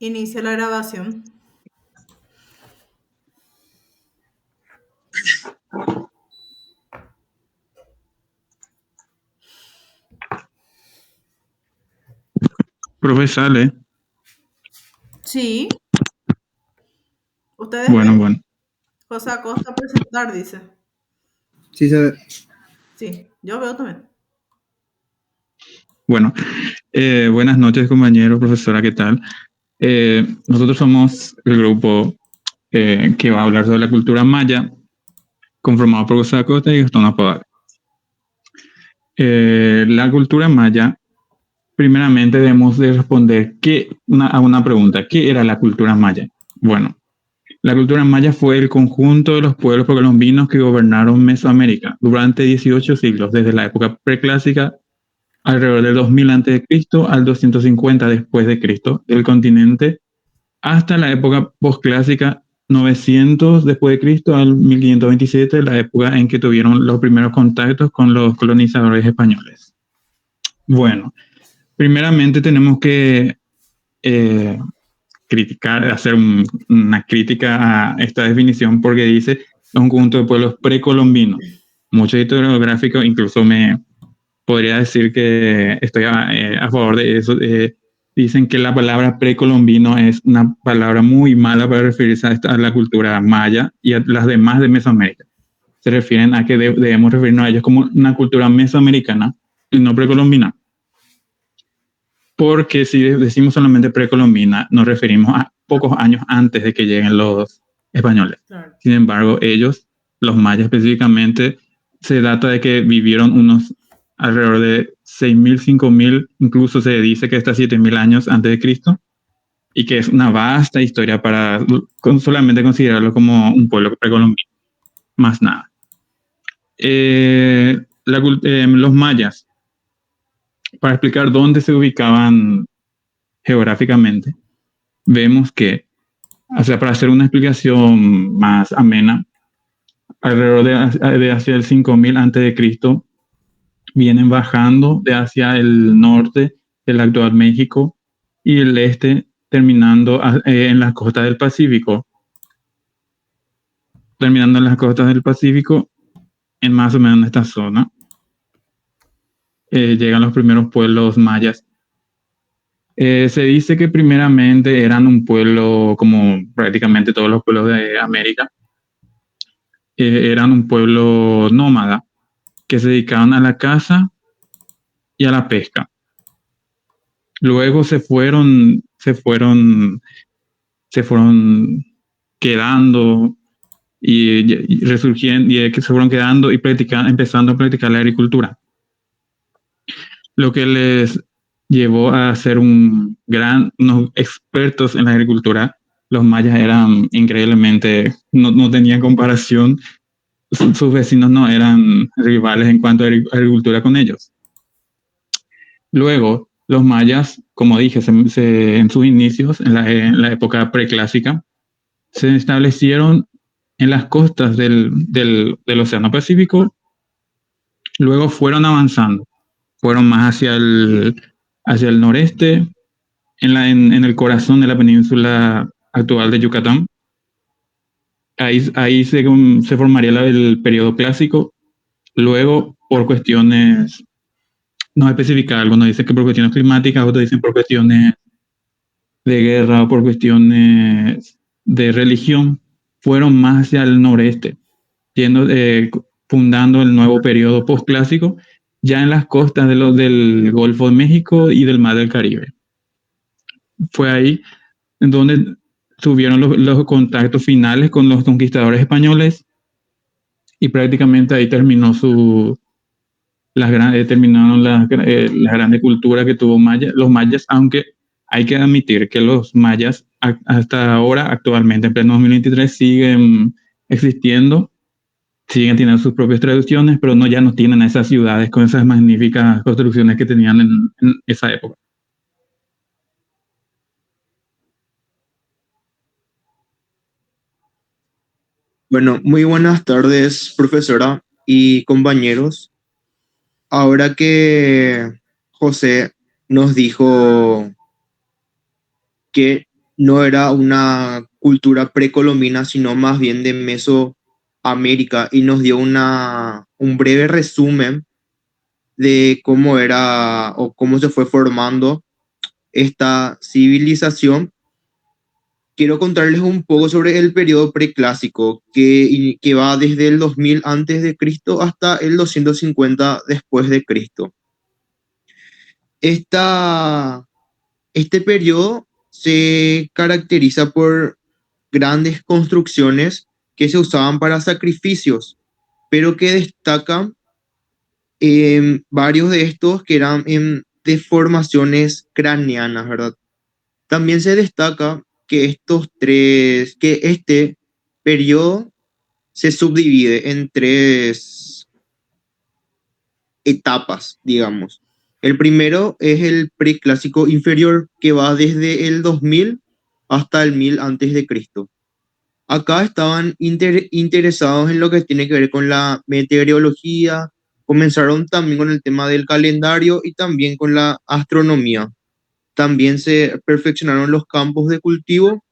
Inicia la grabación. Profe, sale. Sí, ustedes Bueno, ven. bueno. José Acosta presentar, dice. Sí, se ve. Sí, yo veo también. Bueno, buenas noches, compañero, profesora, ¿qué tal? Nosotros somos el grupo que va a hablar sobre la cultura maya, conformado por José Acosta y Gastón Apodaca. La cultura maya, primeramente debemos de responder a una pregunta. ¿Qué era la cultura maya? Bueno, la cultura maya fue el conjunto de los pueblos precolombinos que gobernaron Mesoamérica durante 18 siglos, desde la época preclásica alrededor del 2000 a.C. al 250 después de Cristo del continente hasta la época posclásica 900 después de Cristo al 1527, la época en que tuvieron los primeros contactos con los colonizadores españoles. Bueno, primeramente tenemos que eh, hacer una crítica a esta definición porque dice un conjunto de pueblos precolombinos. Muchos historiográficos incluso me podría decir que estoy a favor de eso. Dicen que la palabra precolombino es una palabra muy mala para referirse a la cultura maya y a las demás de Mesoamérica. Se refieren a que debemos referirnos a ellos como una cultura mesoamericana y no precolombina. Porque si decimos solamente precolombina, nos referimos a pocos años antes de que lleguen los españoles. Claro. Sin embargo, ellos, los mayas específicamente, se data de que vivieron unos alrededor de 6.000, 5.000, incluso se dice que hasta 7.000 años antes de Cristo, y que es una vasta historia para solamente considerarlo como un pueblo precolombino, más nada. Los mayas, para explicar dónde se ubicaban geográficamente, vemos que, o sea, para hacer una explicación más amena, alrededor de hacia el 5000 antes de Cristo, vienen bajando de hacia el norte del actual México y el este, terminando en las costas del Pacífico. Terminando en las costas del Pacífico, en más o menos en esta zona, llegan los primeros pueblos mayas. Se dice que primeramente eran un pueblo como prácticamente todos los pueblos de América, eran un pueblo nómada que se dedicaban a la caza y a la pesca. Luego se fueron quedando y resurgiendo y que se fueron quedando y empezando a practicar la agricultura. Lo que les llevó a ser unos expertos en la agricultura. Los mayas eran increíblemente, no tenían comparación. Sus vecinos no eran rivales en cuanto a agricultura con ellos. Luego, los mayas, como dije, en sus inicios, en la época preclásica, se establecieron en las costas del Océano Pacífico. Luego fueron avanzando más hacia el noreste, en el corazón de la península actual de Yucatán. Ahí se formaría el periodo clásico. Luego, por cuestiones no especificadas, algunos dicen que por cuestiones climáticas, otros dicen por cuestiones de guerra o por cuestiones de religión, fueron más hacia el noreste, fundando el nuevo periodo postclásico ya en las costas del Golfo de México y del Mar del Caribe. Fue ahí en donde tuvieron los contactos finales con los conquistadores españoles y prácticamente ahí terminaron las grandes culturas que tuvo los mayas, aunque hay que admitir que los mayas hasta ahora, actualmente, en pleno 2023, siguen existiendo, siguen teniendo sus propias tradiciones, pero ya no tienen esas ciudades con esas magníficas construcciones que tenían en esa época. Bueno, muy buenas tardes, profesora y compañeros. Ahora que José nos dijo que no era una cultura precolombina, sino más bien de Mesoamérica, y nos dio un breve resumen de cómo era o cómo se fue formando esta civilización. Quiero contarles un poco sobre el periodo preclásico, que va desde el 2000 antes de Cristo hasta el 250 después de Cristo. Este periodo se caracteriza por grandes construcciones que se usaban para sacrificios, pero que destacan varios de estos que eran en deformaciones craneanas, ¿verdad? También se destaca que este periodo se subdivide en tres etapas, digamos. El primero es el preclásico inferior, que va desde el 2000 hasta el 1000 antes de Cristo. Acá estaban interesados en lo que tiene que ver con la meteorología, comenzaron también con el tema del calendario y también con la astronomía. También se perfeccionaron los campos de cultivo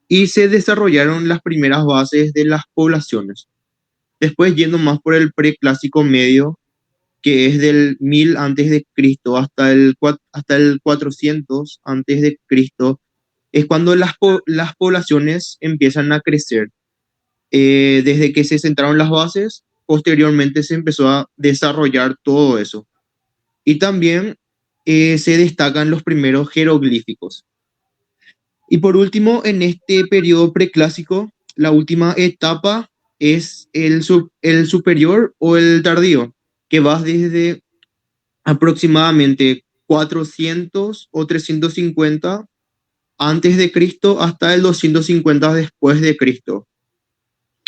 y se desarrollaron las primeras bases de las poblaciones. Después, yendo más por el preclásico medio, que es del 1000 antes de Cristo hasta el 400 antes de Cristo, es cuando las poblaciones empiezan a crecer. Desde que se sentaron las bases, posteriormente se empezó a desarrollar todo eso. Y también se destacan los primeros jeroglíficos. Y por último, en este periodo preclásico, la última etapa es el superior o el tardío, que va desde aproximadamente 400 o 350 antes de Cristo hasta el 250 después de Cristo.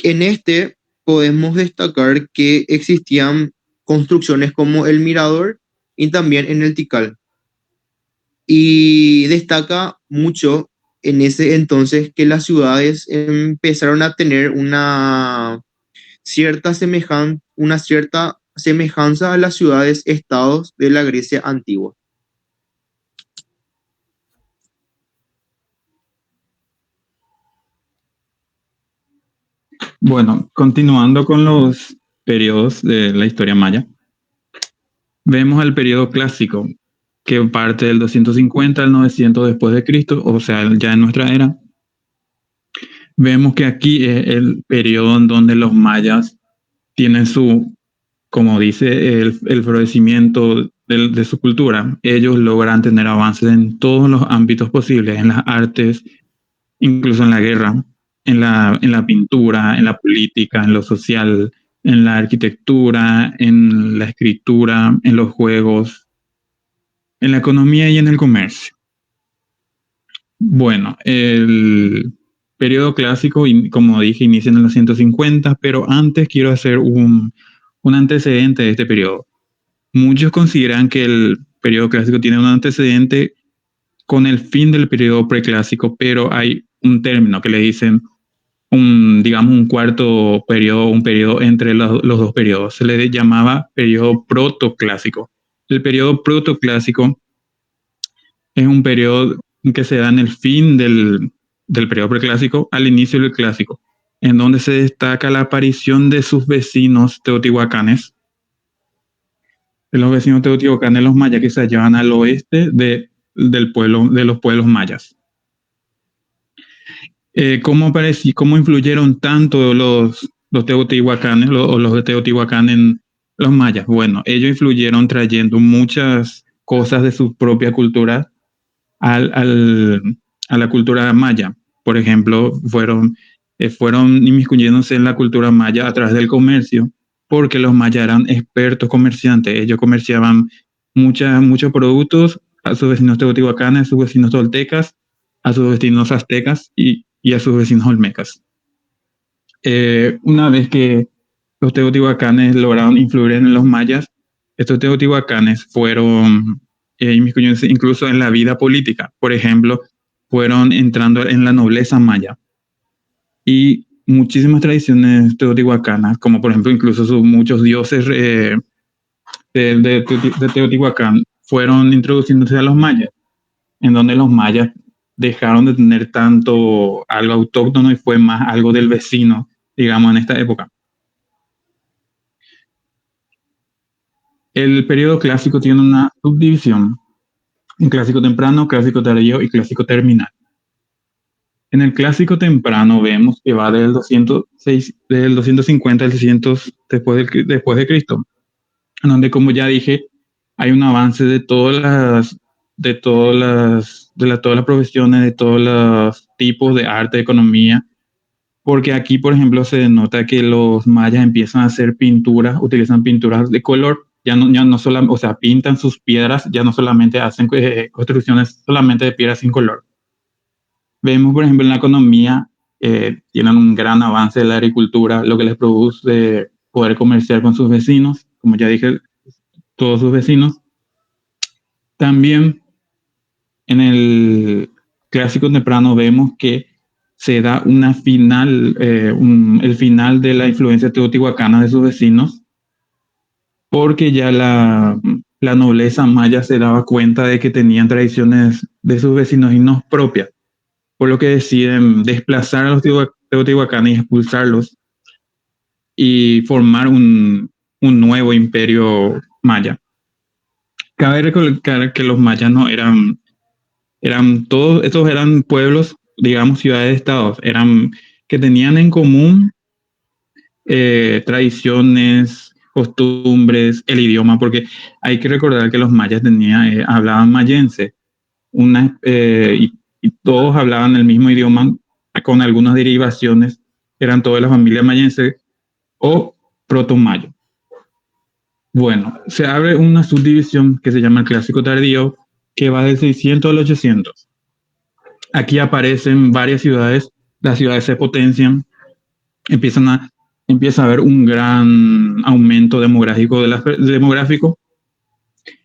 En este podemos destacar que existían construcciones como el Mirador y también en el Tikal. Y destaca mucho en ese entonces que las ciudades empezaron a tener una cierta semejanza a las ciudades-estados de la Grecia antigua. Bueno, continuando con los periodos de la historia maya, vemos el periodo clásico, que parte del 250 al 900 después de Cristo, o sea, ya en nuestra era. Vemos que aquí es el periodo en donde los mayas tienen su, como dice, el florecimiento de su cultura. Ellos logran tener avances en todos los ámbitos posibles, en las artes, incluso en la guerra, en la pintura, en la política, en lo social, en la arquitectura, en la escritura, en los juegos, en la economía y en el comercio. Bueno, el periodo clásico, como dije, inicia en los 150, pero antes quiero hacer un antecedente de este periodo. Muchos consideran que el periodo clásico tiene un antecedente con el fin del periodo preclásico, pero hay un término que le dicen digamos, un cuarto periodo, un periodo entre los dos periodos. Se le llamaba periodo protoclásico. El periodo protoclásico es un periodo que se da en el fin del periodo preclásico al inicio del clásico, en donde se destaca la aparición de sus vecinos teotihuacanes. De los vecinos teotihuacanes, los mayas, que se hallaban al oeste de los pueblos mayas. ¿Cómo influyeron tanto los teotihuacanes o los de Teotihuacán en los mayas? Bueno, ellos influyeron trayendo muchas cosas de su propia cultura a la cultura maya. Por ejemplo, fueron inmiscuyéndose en la cultura maya a través del comercio, porque los mayas eran expertos comerciantes. Ellos comerciaban muchos productos a sus vecinos teotihuacanes, a sus vecinos toltecas, a sus vecinos aztecas y a sus vecinos olmecas. Una vez que los teotihuacanes lograron influir en los mayas, estos teotihuacanes fueron inmiscuyéndose incluso en la vida política. Por ejemplo, fueron entrando en la nobleza maya. Y muchísimas tradiciones teotihuacanas, como por ejemplo incluso muchos dioses de Teotihuacán, fueron introduciéndose a los mayas, en donde los mayas dejaron de tener tanto algo autóctono y fue más algo del vecino, digamos, en esta época. El periodo clásico tiene una subdivisión: un clásico temprano, clásico tardío y clásico terminal. En el clásico temprano vemos que va del 250 al 600 después de Cristo, donde, como ya dije, hay un avance de todas las profesiones, de todos los tipos de arte, de economía, porque aquí, por ejemplo, se denota que los mayas empiezan a hacer pinturas, utilizan pinturas de color, ya no solamente, o sea, pintan sus piedras, ya no solamente hacen construcciones solamente de piedras sin color. Vemos, por ejemplo, en la economía, tienen un gran avance de la agricultura, lo que les produce poder comerciar con sus vecinos, como ya dije, todos sus vecinos. También en el clásico temprano vemos que se da el final de la influencia teotihuacana de sus vecinos, porque ya la nobleza maya se daba cuenta de que tenían tradiciones de sus vecinos y no propias, por lo que deciden desplazar a los teotihuacanos y expulsarlos y formar un nuevo imperio maya. Cabe recalcar que los mayas no eran todos, estos eran pueblos, digamos, ciudades-estados, que tenían en común tradiciones, costumbres, el idioma, porque hay que recordar que los mayas hablaban mayense, y todos hablaban el mismo idioma con algunas derivaciones, eran todas las familias mayense o proto-mayo. Bueno, se abre una subdivisión que se llama el clásico tardío, que va del 600 al 800. Aquí aparecen varias ciudades, las ciudades se potencian, empieza a haber un gran aumento demográfico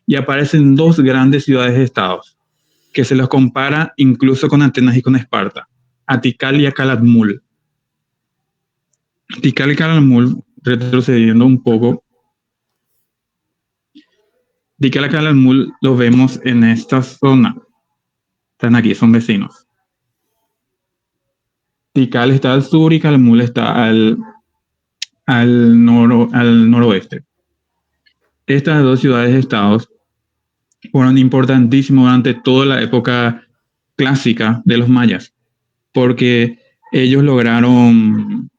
y aparecen dos grandes ciudades-estados que se los compara incluso con Atenas y con Esparta: Tikal y Calatmul. Tikal y Calatmul, retrocediendo un poco, Tikal y Calatmul lo vemos en esta zona. Están aquí, son vecinos. Tikal está al sur y Calatmul está al noroeste. Estas dos ciudades-estados fueron importantísimos durante toda la época clásica de los mayas, porque ellos lograron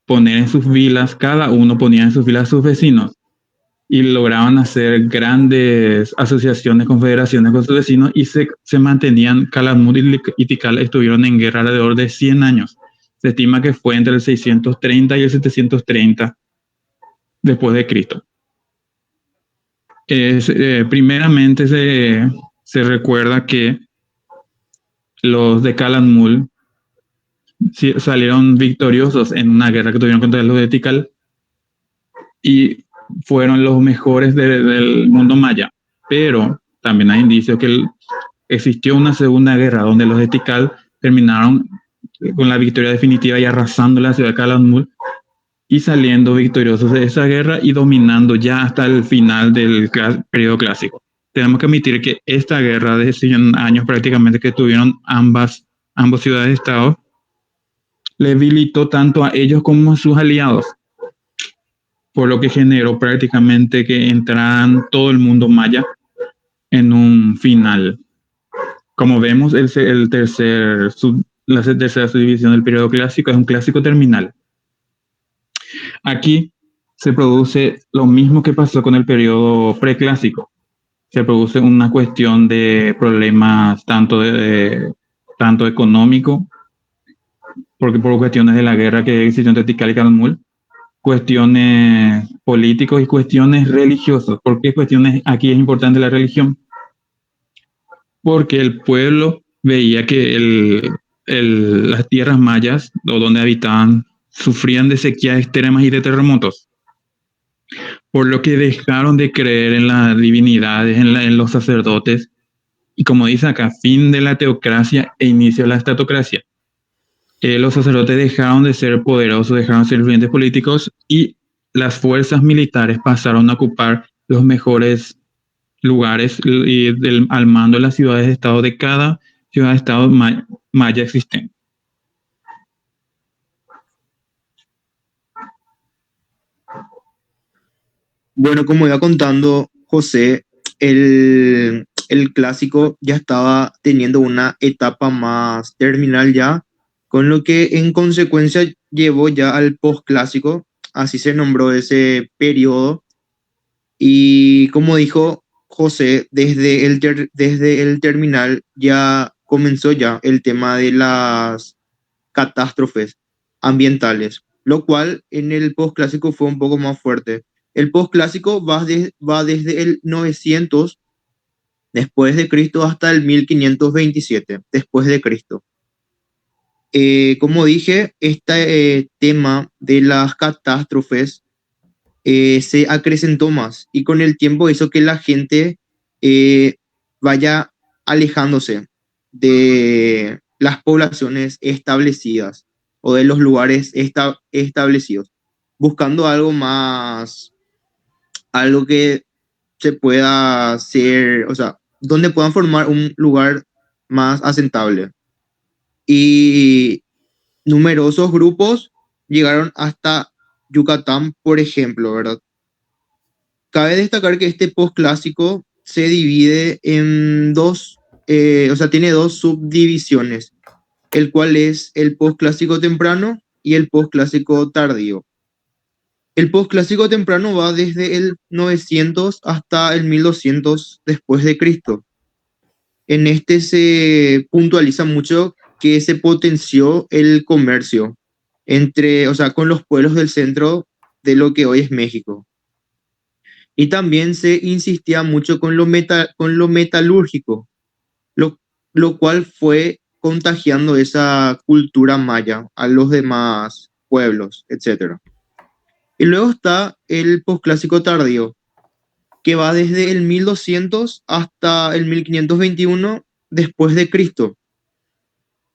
poner en sus vilas, cada uno ponía en sus vilas a sus vecinos, y lograban hacer grandes asociaciones, confederaciones con sus vecinos, y se mantenían. Calatmul y Tikal estuvieron en guerra alrededor de 100 años. Se estima que fue entre el 630 y el 730 después de Cristo. Primeramente se recuerda que los de Calatmul salieron victoriosos en una guerra que tuvieron contra los de Tikal y fueron los mejores del mundo maya, pero también hay indicios que existió una segunda guerra donde los de Tikal terminaron con la victoria definitiva y arrasando la ciudad de Calatmul y saliendo victoriosos de esa guerra y dominando ya hasta el final del periodo clásico. Tenemos que admitir que esta guerra de 100 años prácticamente que tuvieron ambos ciudades-estados le debilitó tanto a ellos como a sus aliados, por lo que generó prácticamente que entraran todo el mundo maya en un final. Como vemos, la tercera subdivisión del periodo clásico es un clásico terminal. Aquí se produce lo mismo que pasó con el periodo preclásico. Se produce una cuestión de problemas tanto económico, porque por cuestiones de la guerra que existió entre Tikal y Calatmul, cuestiones políticos y cuestiones religiosas. ¿Por qué cuestiones? Aquí es importante la religión, porque el pueblo veía que las tierras mayas, o donde habitaban, sufrían de sequías extremas y de terremotos, por lo que dejaron de creer en las divinidades, en los sacerdotes, y como dice acá, fin de la teocracia e inicio de la estatocracia. Los sacerdotes dejaron de ser poderosos, dejaron de ser influyentes políticos, y las fuerzas militares pasaron a ocupar los mejores lugares al mando de las ciudades-estado de cada ciudad-estado maya existentes. Bueno, como iba contando José, el clásico ya estaba teniendo una etapa más terminal ya, con lo que en consecuencia llevó ya al postclásico, así se nombró ese periodo. Y como dijo José, desde el terminal ya comenzó ya el tema de las catástrofes ambientales, lo cual en el postclásico fue un poco más fuerte. El postclásico va desde el 900 después de Cristo hasta el 1527 después de Cristo. Como dije, este tema de las catástrofes se acrecentó más y con el tiempo hizo que la gente vaya alejándose de las poblaciones establecidas o de los lugares establecidos, buscando algo más, algo que se pueda hacer, o sea, donde puedan formar un lugar más asentable. Y numerosos grupos llegaron hasta Yucatán, por ejemplo, ¿verdad? Cabe destacar que este postclásico se divide en dos, o sea, tiene dos subdivisiones, el cual es el postclásico temprano y el postclásico tardío. El postclásico temprano va desde el 900 hasta el 1200 después de Cristo. En este se puntualiza mucho que se potenció el comercio entre, o sea, con los pueblos del centro de lo que hoy es México. Y también se insistía mucho con con lo metalúrgico, lo cual fue contagiando esa cultura maya a los demás pueblos, etc. Y luego está el posclásico tardío, que va desde el 1200 hasta el 1521 después de Cristo.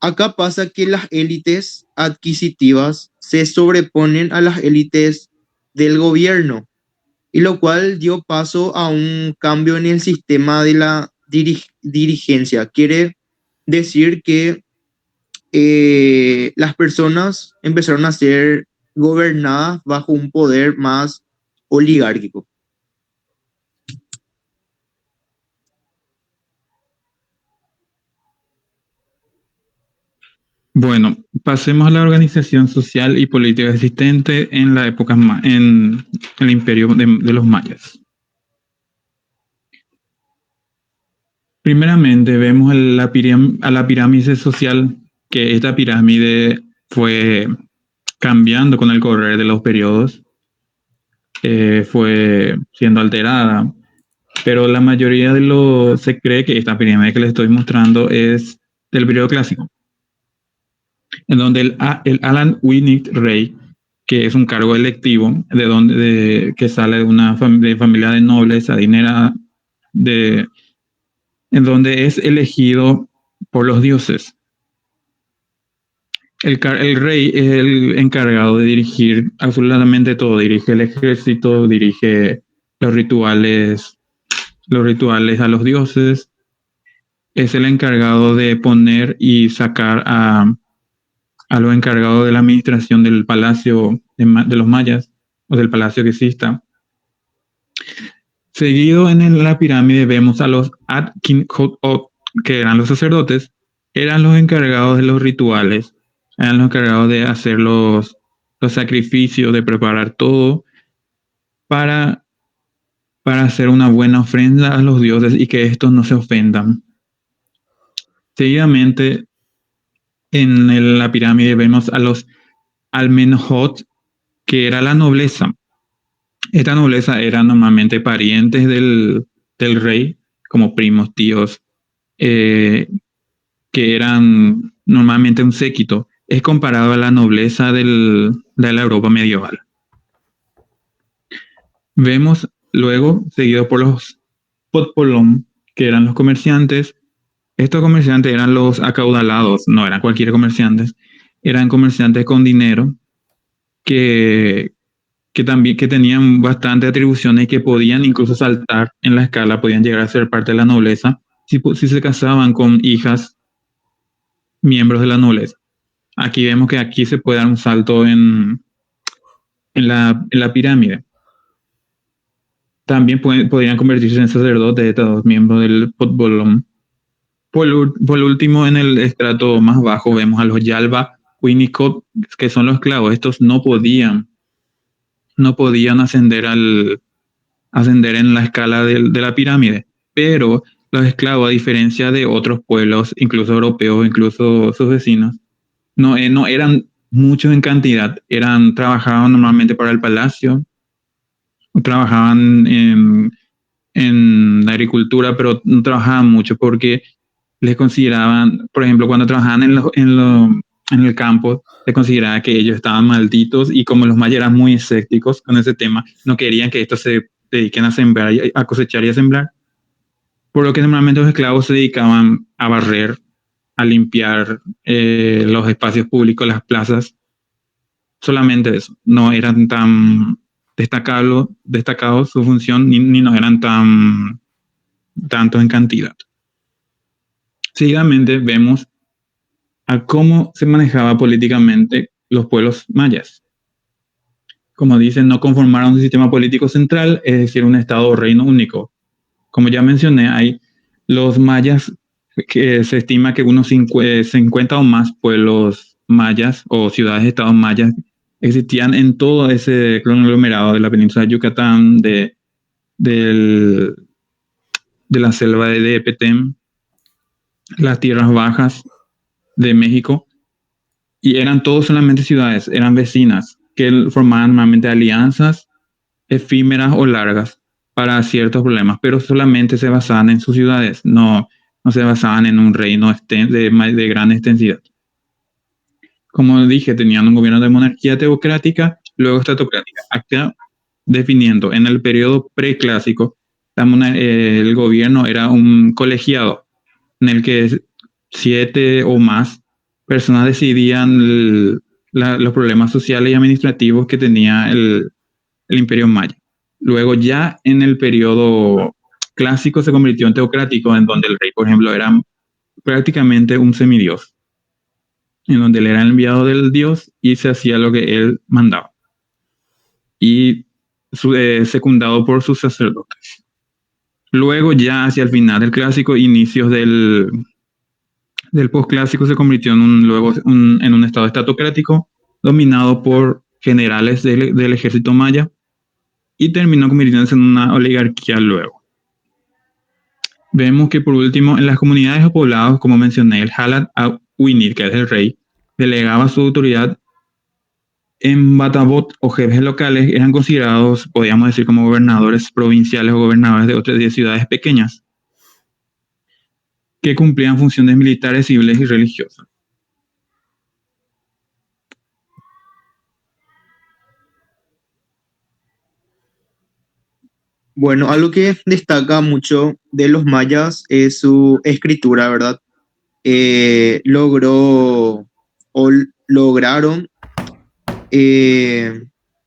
Acá pasa que las élites adquisitivas se sobreponen a las élites del gobierno, y lo cual dio paso a un cambio en el sistema de la dirigencia. Quiere decir que las personas empezaron a ser gobernadas bajo un poder más oligárquico. Bueno, pasemos a la organización social y política existente en la época en el imperio de los mayas. Primeramente vemos a la pirámide social, que esta pirámide fue cambiando con el correr de los periodos, fue siendo alterada, pero la mayoría se cree que esta pirámide que les estoy mostrando es del periodo clásico, en donde el Alan Winnick Rey, que es un cargo electivo que sale de una familia de nobles adinerada, en donde es elegido por los dioses. El rey es el encargado de dirigir absolutamente todo, dirige el ejército, dirige los rituales a los dioses, es el encargado de poner y sacar a los encargados de la administración del palacio de los mayas, o del palacio que exista. Seguido en la pirámide vemos a los Atkin-Hot, que eran los sacerdotes, eran los encargados de los rituales, eran los encargados de hacer los sacrificios, de preparar todo para hacer una buena ofrenda a los dioses y que estos no se ofendan. Seguidamente, en la pirámide vemos a los Amenhotep, que era la nobleza. Esta nobleza era normalmente parientes del rey, como primos, tíos, que eran normalmente un séquito. Es comparado a la nobleza de la Europa medieval. Vemos luego, seguido por los Podpolón, que eran los comerciantes. Estos comerciantes eran los acaudalados, no eran cualquier comerciantes, eran comerciantes con dinero que tenían bastantes atribuciones y que podían incluso saltar en la escala, podían llegar a ser parte de la nobleza si se casaban con hijas miembros de la nobleza. Aquí vemos que aquí se puede dar un salto en la pirámide. También podrían convertirse en sacerdotes estos dos miembros del Potbolón. Por último, en el estrato más bajo vemos a los Yalba Winnicott, que son los esclavos. Estos no podían ascender en la escala de la pirámide, pero los esclavos, a diferencia de otros pueblos, incluso europeos, incluso sus vecinos, no eran muchos en cantidad, trabajaban normalmente para el palacio, trabajaban en la agricultura, pero no trabajaban mucho porque les consideraban, por ejemplo, cuando trabajaban en el campo, se consideraba que ellos estaban malditos, y como los mayas eran muy escépticos con ese tema, no querían que estos se dediquen a sembrar, a cosechar y a sembrar, por lo que normalmente los esclavos se dedicaban a barrer, a limpiar los espacios públicos, las plazas, solamente eso. No eran tan destacados su función, ni no eran tantos en cantidad. Seguidamente vemos a cómo se manejaba políticamente los pueblos mayas. Como dicen, no conformaron un sistema político central, es decir, un estado o reino único. Como ya mencioné, hay los mayas, que se estima que unos 50 o más pueblos mayas o ciudades-estados mayas existían en todo ese conglomerado de la península de Yucatán, de la selva de Petén, las tierras bajas de México, y eran todos solamente ciudades, eran vecinas, que formaban normalmente alianzas efímeras o largas para ciertos problemas, pero solamente se basaban en sus ciudades, no se basaban en un reino de gran extensidad. Como dije, tenían un gobierno de monarquía teocrática, luego estatocrática. Acá, definiendo, en el periodo preclásico, el gobierno era un colegiado en el que 7 o más personas decidían los problemas sociales y administrativos que tenía el imperio maya. Luego, ya en el periodo clásico, se convirtió en teocrático, en donde el rey, por ejemplo, era prácticamente un semidios, en donde él era el enviado del dios y se hacía lo que él mandaba, y secundado por sus sacerdotes. Luego, ya hacia el final del clásico, inicios del postclásico, se convirtió en un estado estatocrático dominado por generales del ejército maya, y terminó convirtiéndose en una oligarquía luego. Vemos que, por último, en las comunidades o poblados, como mencioné, el Halat Awinit, que es el rey, delegaba su autoridad en Batabot, o jefes locales eran considerados, podríamos decir, como gobernadores provinciales o gobernadores de otras 10 ciudades pequeñas, que cumplían funciones militares, civiles y religiosas. Bueno, algo que destaca mucho de los mayas es su escritura, ¿verdad? Lograron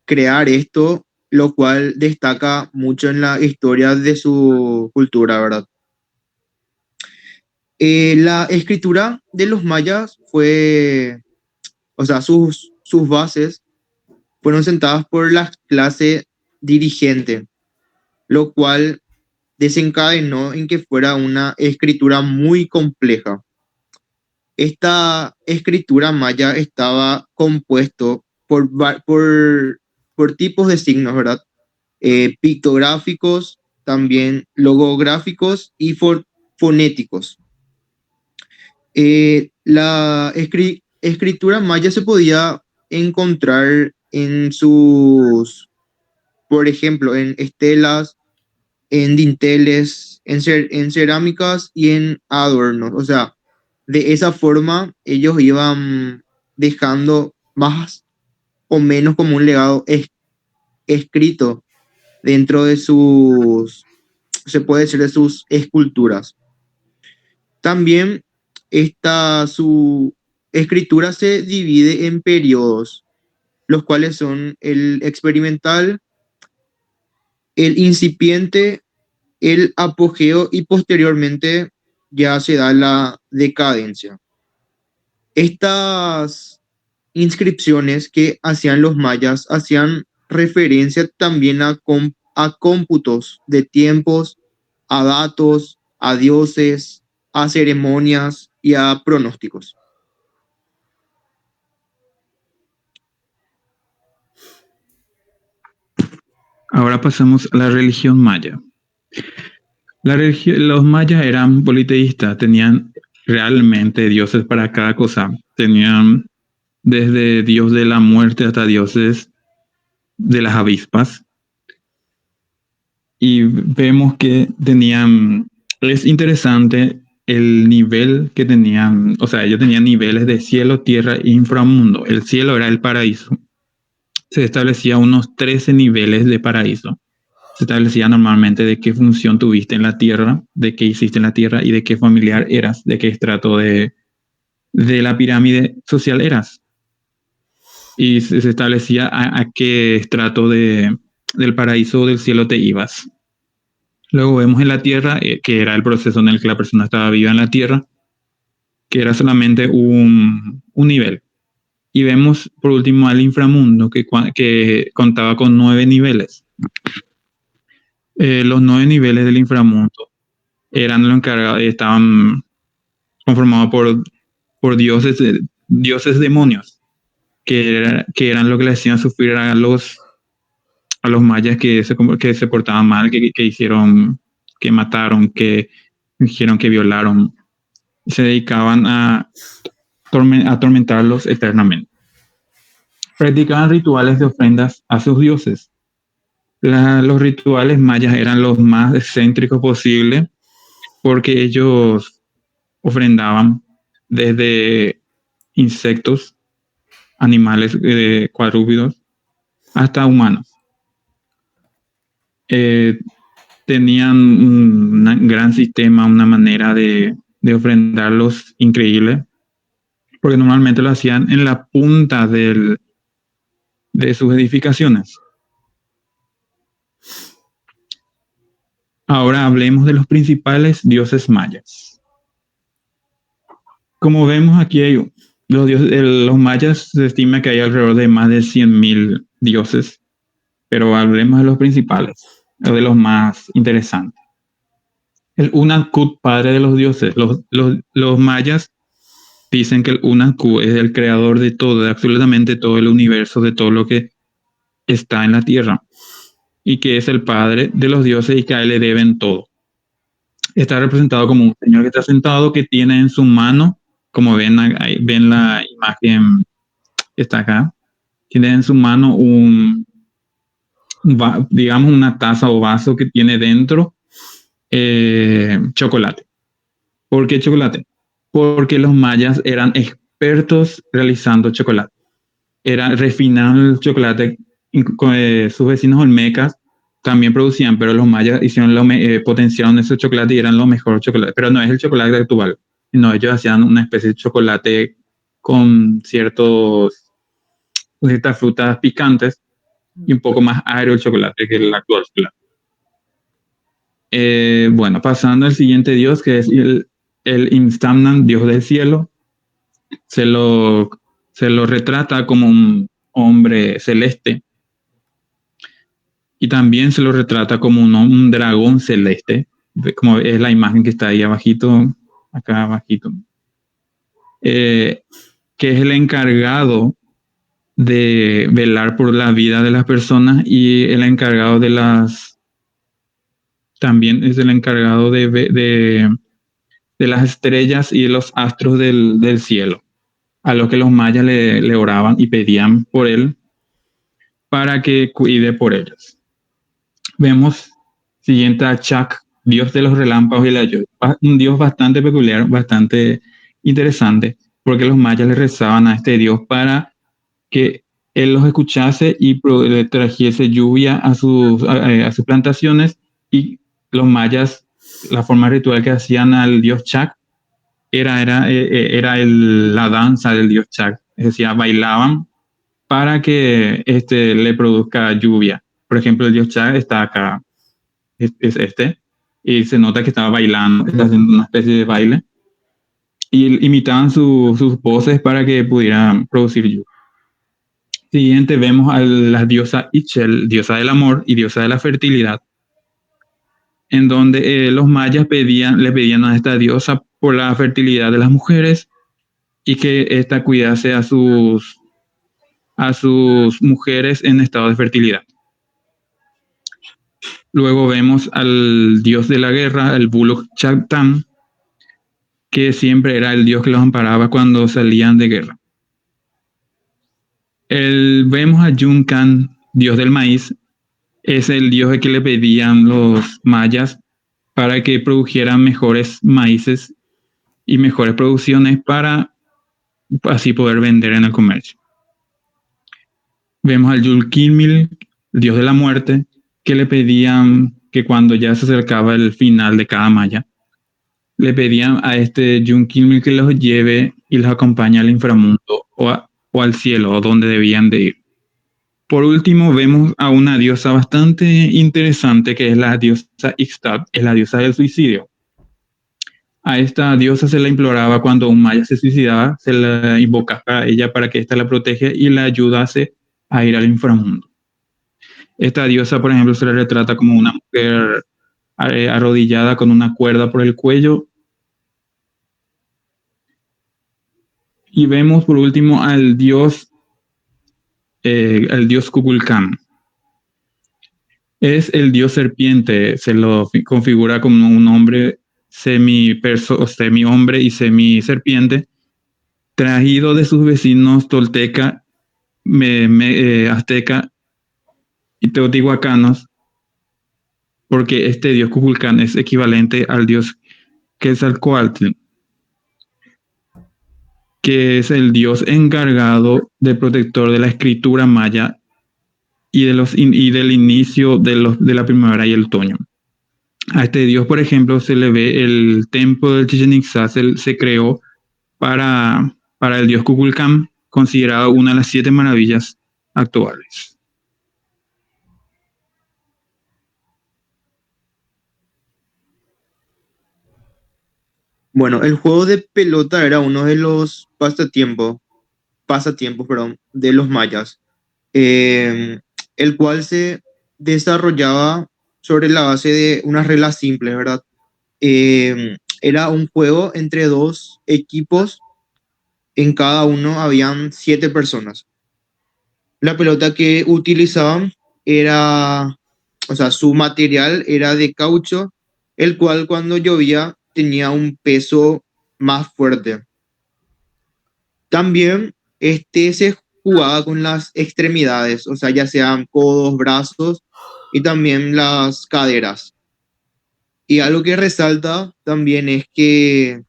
crear esto, lo cual destaca mucho en la historia de su cultura, ¿verdad? La escritura de los mayas sus bases fueron sentadas por la clase dirigente, lo cual desencadenó en que fuera una escritura muy compleja. Esta escritura maya estaba compuesto por tipos de signos, ¿verdad? Pictográficos, también logográficos y fonéticos. La escritura maya se podía encontrar por ejemplo, en estelas, en dinteles, en cerámicas y en adornos. O sea, de esa forma ellos iban dejando más o menos como un legado escrito dentro de se puede decir, de sus esculturas. También su escritura se divide en periodos, los cuales son el experimental, el incipiente, el apogeo y posteriormente ya se da la decadencia. Estas inscripciones que hacían los mayas hacían referencia también a cómputos de tiempos, a datos, a dioses, a ceremonias y a pronósticos. Ahora pasamos a la religión maya. Los mayas eran politeístas, tenían realmente dioses para cada cosa. Tenían desde dios de la muerte hasta dioses de las avispas. Y vemos que tenían, es interesante el nivel que tenían, o sea, ellos tenían niveles de cielo, tierra e inframundo. El cielo era el paraíso. Se establecía unos 13 niveles de paraíso. Se establecía normalmente de qué función tuviste en la tierra, de qué hiciste en la tierra y de qué familiar eras, de qué estrato de la pirámide social eras. Y se establecía a qué estrato del paraíso o del cielo te ibas. Luego vemos en la tierra, que era el proceso en el que la persona estaba viva en la tierra, que era solamente un nivel. Y vemos por último al inframundo, que contaba con 9 niveles. Los 9 niveles del inframundo eran los encargados, estaban conformados por dioses demonios, que eran lo que le hacían sufrir a los mayas que se portaban mal, que hicieron, que mataron, que dijeron que violaron, se dedicaban a atormentarlos eternamente. Practicaban rituales de ofrendas a sus dioses. Los rituales mayas eran los más excéntricos posibles porque ellos ofrendaban desde insectos, animales cuadrúpedos, hasta humanos. Tenían un gran sistema, una manera de ofrendarlos increíble, porque normalmente lo hacían en la punta de sus edificaciones. Ahora hablemos de los principales dioses mayas. Como vemos aquí, los mayas se estima que hay alrededor de más de 100.000 dioses, pero hablemos de los principales, de los más interesantes. El Unatkut, padre de los dioses. Los mayas dicen que el Unatkut es el creador de todo, de absolutamente todo el universo, de todo lo que está en la tierra, y que es el padre de los dioses y que a él le deben todo. Está representado como un señor que está sentado, que tiene en su mano, como ven la imagen que está acá, tiene en su mano digamos una taza o vaso que tiene dentro chocolate. ¿Por qué chocolate? Porque los mayas eran expertos realizando chocolate. Refinaron el chocolate. Sus vecinos olmecas también producían, pero los mayas potenciaron ese chocolate y eran los mejores chocolates. Pero no es el chocolate actual, sino ellos hacían una especie de chocolate con ciertas frutas picantes y un poco más agrio el chocolate que el actual chocolate. Bueno, pasando al siguiente dios, que es el Instamnan, dios del cielo. Se lo retrata como un hombre celeste y también se lo retrata como un dragón celeste, como es la imagen que está ahí abajito, acá abajito, que es el encargado de velar por la vida de las personas y el encargado también es el encargado de las estrellas y de los astros del cielo, a lo que los mayas le oraban y pedían por él para que cuide por ellos. Vemos siguiente a Chak, dios de los relámpagos y la lluvia. Un dios bastante peculiar, bastante interesante, porque los mayas le rezaban a este dios para que él los escuchase y le trajese lluvia a sus plantaciones. Y los mayas, la forma ritual que hacían al dios Chak era la danza del dios Chak, es decir, bailaban para que le produzca lluvia. Por ejemplo, el dios Chak está acá, es y se nota que estaba bailando, está haciendo una especie de baile. y imitaban sus voces para que pudieran producir lluvia. Siguiente vemos a la diosa Ichel, diosa del amor y diosa de la fertilidad, en donde los mayas le pedían a esta diosa por la fertilidad de las mujeres y que ésta cuidase a sus mujeres en estado de fertilidad. Luego vemos al dios de la guerra, el Buluk Chaktan, que siempre era el dios que los amparaba cuando salían de guerra. Vemos a Yuncan, dios del maíz, es el dios al que le pedían los mayas para que produjeran mejores maíces y mejores producciones para así poder vender en el comercio. Vemos al Yulkimil, dios de la muerte, que le pedían que cuando ya se acercaba el final de cada maya, le pedían a este Yulkimil que los lleve y los acompañe al inframundo o al cielo, o donde debían de ir. Por último, vemos a una diosa bastante interesante, que es la diosa Ixtab, es la diosa del suicidio. A esta diosa se la imploraba cuando un maya se suicidaba, se la invocaba a ella para que ésta la protege y la ayudase a ir al inframundo. Esta diosa, por ejemplo, se la retrata como una mujer arrodillada con una cuerda por el cuello. Y vemos por último al dios Kukulkan. Es el dios serpiente, se lo configura como un hombre semi-hombre y semi-serpiente, traído de sus vecinos tolteca, azteca y teotihuacanos, porque este dios Kukulkan es equivalente al dios Quetzalcóatl, que es el dios encargado de protector de la escritura maya y del inicio de la primavera y el otoño. A este dios, por ejemplo, se le ve el templo del Chichén Itzá, se creó para el dios Kukulkan, considerado una de las 7 maravillas actuales. Bueno, el juego de pelota era uno de los pasatiempos, de los mayas, el cual se desarrollaba sobre la base de unas reglas simples, ¿verdad? Era un juego entre 2 equipos, en cada uno habían 7 personas. La pelota que utilizaban su material era de caucho, el cual cuando llovía tenía un peso más fuerte. También se jugaba con las extremidades, o sea, ya sean codos, brazos y también las caderas. Y algo que resalta también es que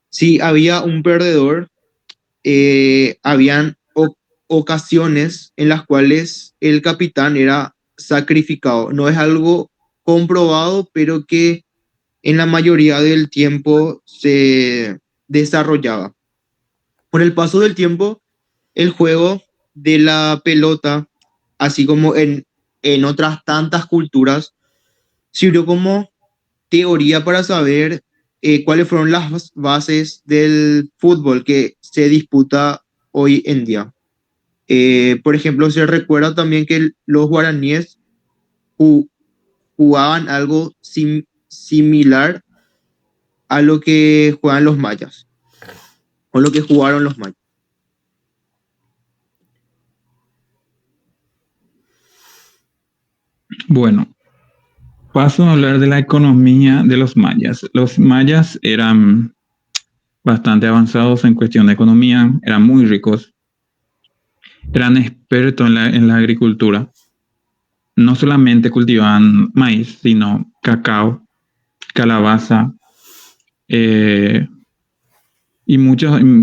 si había un perdedor, habían ocasiones en las cuales el capitán era sacrificado. No es algo comprobado, pero que en la mayoría del tiempo se desarrollaba. Con el paso del tiempo, el juego de la pelota, así como en otras tantas culturas, sirvió como teoría para saber cuáles fueron las bases del fútbol que se disputa hoy en día. Por ejemplo, se recuerda también que los guaraníes jugaban algo similar a lo que juegan los mayas, o lo que jugaron los mayas. Bueno, paso a hablar de la economía de los mayas. Los mayas eran bastante avanzados en cuestión de economía, eran muy ricos, eran expertos en la agricultura. No solamente cultivaban maíz, sino cacao, calabaza,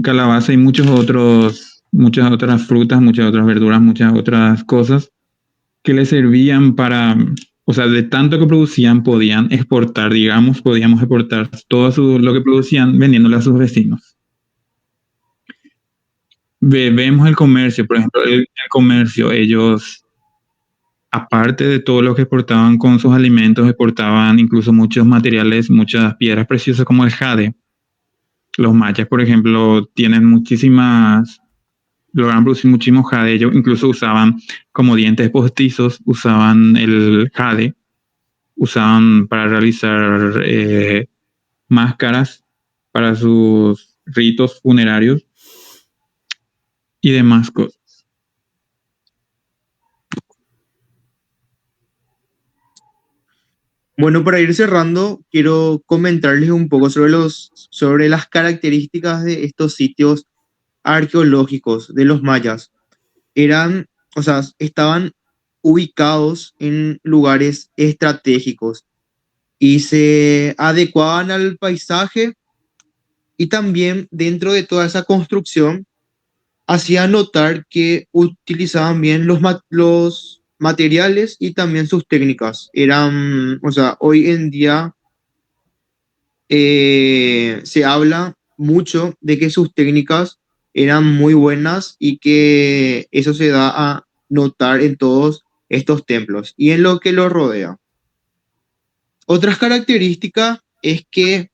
calabaza y muchas otras frutas, muchas otras verduras, muchas otras cosas que les servían para, o sea, de tanto que producían podíamos exportar todo lo que producían vendiéndolo a sus vecinos. Vemos el comercio, por ejemplo, el comercio, ellos, aparte de todo lo que exportaban con sus alimentos, exportaban incluso muchos materiales, muchas piedras preciosas como el jade, Los mayas, por ejemplo, lograron producir muchísimo jade. Ellos incluso usaban como dientes postizos, usaban el jade, usaban para realizar máscaras para sus ritos funerarios y demás cosas. Bueno, para ir cerrando, quiero comentarles un poco sobre las características de estos sitios arqueológicos de los mayas. Eran, o sea, estaban ubicados en lugares estratégicos y se adecuaban al paisaje, y también dentro de toda esa construcción hacía notar que utilizaban bien los materiales y también sus técnicas. Eran, o sea, hoy en día se habla mucho de que sus técnicas eran muy buenas y que eso se da a notar en todos estos templos y en lo que los rodea. Otras características es que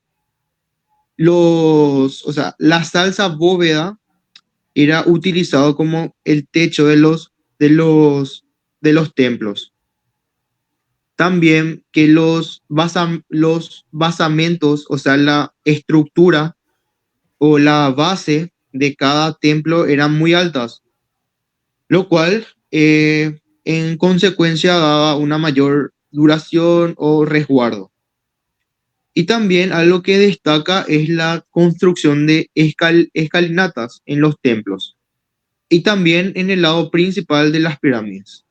o sea, la salsa bóveda era utilizado como el techo de los templos. También que los basamentos, o sea, la estructura o la base de cada templo eran muy altas, lo cual en consecuencia daba una mayor duración o resguardo. Y también algo que destaca es la construcción de escalinatas en los templos y también en el lado principal de las pirámides.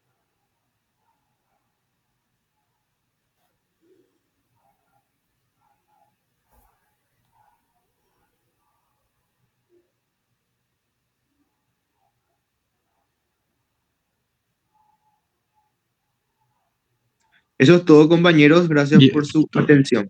Eso es todo, compañeros. Gracias Y por eso es su todo. atención.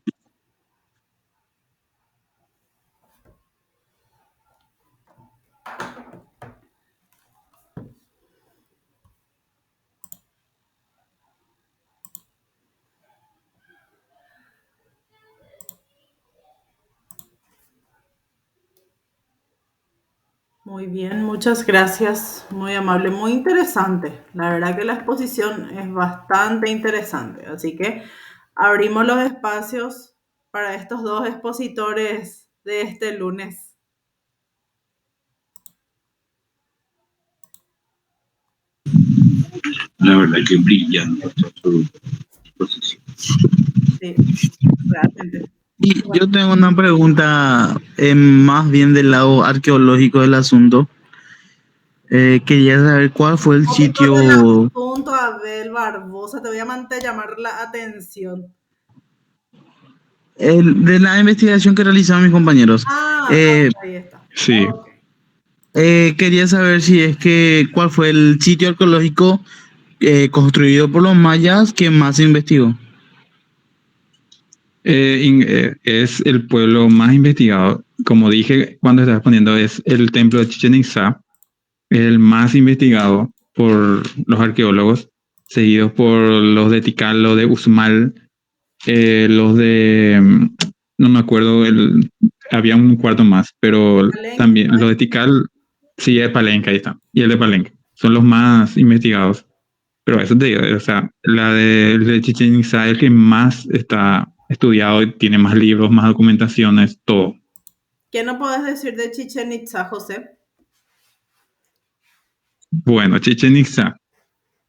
Muy bien, muchas gracias. Muy amable, muy interesante. La verdad que la exposición es bastante interesante. Así que abrimos los espacios para estos dos expositores de este lunes. La verdad que brillante su exposición. Sí, realmente. Y Bueno, yo tengo una pregunta más bien del lado arqueológico del asunto. Quería saber cuál fue el tópico del sitio asunto, Abel Barbosa, te voy a llamar la atención. de la investigación que realizaron mis compañeros. Ah, Eh, ahí está. Sí, Ok. Quería saber si es que cuál fue el sitio arqueológico construido por los mayas que más se investigó. es el pueblo más investigado. Como dije cuando estaba respondiendo, es el templo de Chichen Itza, el más investigado por los arqueólogos, seguidos por los de Tikal, los de Uxmal, los de, no me acuerdo, había un cuarto más, pero Palenque, también los de Tikal, sí, es Palenque, ahí está, y el de Palenque, son los más investigados. Pero eso te digo, o sea, el de Chichen Itza es el que más está estudiado y tiene más libros, más documentaciones, todo. ¿qué no puedes decir de Chichen Itza, José? Bueno, Chichen Itza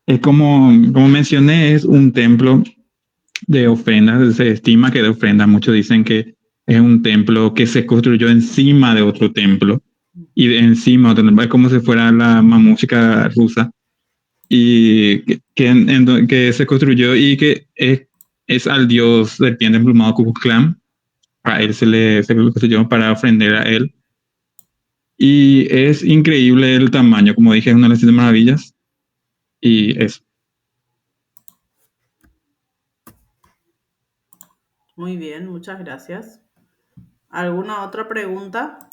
es como mencioné, es un templo de ofrendas. Se estima que de ofrendas, muchos dicen que es un templo que se construyó encima de otro templo y de encima de otro templo. Es como si fuera la música rusa y que se construyó y que es al dios serpiente emplumado Ku Klux Klan. A él se le construyó para ofrendar a él. Y es increíble el tamaño, como dije, es una de las siete maravillas. Y es Muy bien, muchas gracias. ¿Alguna otra pregunta?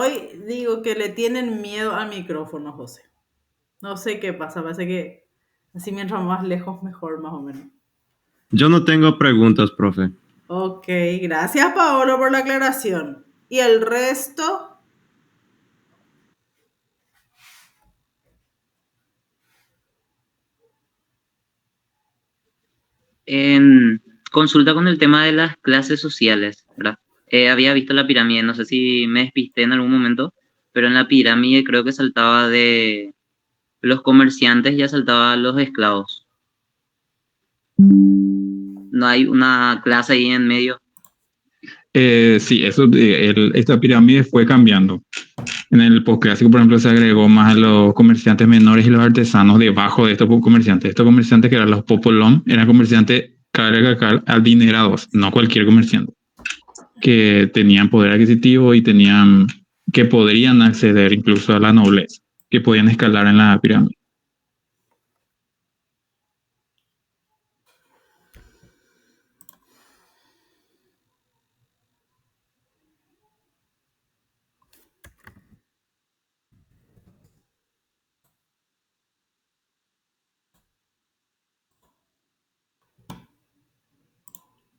Hoy digo que le tienen miedo al micrófono, José. No sé qué pasa, parece que así mientras más lejos mejor, más o menos. Yo no tengo preguntas, profe. Ok, gracias Paolo por la aclaración. ¿Y el resto? En consulta con el tema de las clases sociales, ¿verdad? Había visto la pirámide, no sé si me despisté en algún momento, pero en la pirámide creo que saltaba de los comerciantes, ya saltaba a los esclavos. No hay una clase ahí en medio. Sí, esta pirámide fue cambiando. En el posclásico, por ejemplo, se agregó más a los comerciantes menores y los artesanos debajo de estos comerciantes. Estos comerciantes que eran los popolón eran comerciantes adinerados, no cualquier comerciante, que tenían poder adquisitivo y que podrían acceder incluso a la nobleza, que podían escalar en la pirámide.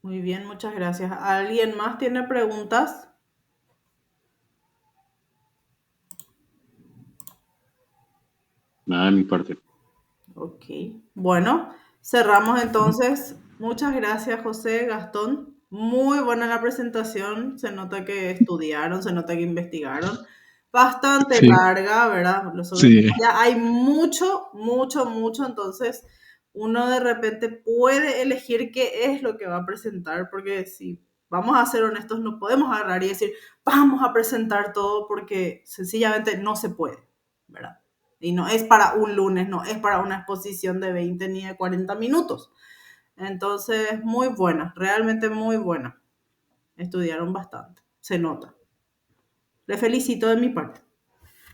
Muy bien, muchas gracias. ¿Alguien más tiene preguntas? Nada de mi parte. Ok, bueno, cerramos entonces. Muchas gracias, José, Gastón. Muy buena la presentación. Se nota que estudiaron, se nota que investigaron. Bastante Sí, larga, ¿verdad? sí. Ya hay mucho, mucho, mucho. Entonces, uno de repente puede elegir qué es lo que va a presentar, porque si vamos a ser honestos, no podemos agarrar y decir, vamos a presentar todo, porque sencillamente no se puede, ¿verdad? Y no es para un lunes, no es para una exposición de 20 ni de 40 minutos. Entonces, muy buena, realmente muy buena. Estudiaron bastante, se nota. Le felicito de mi parte.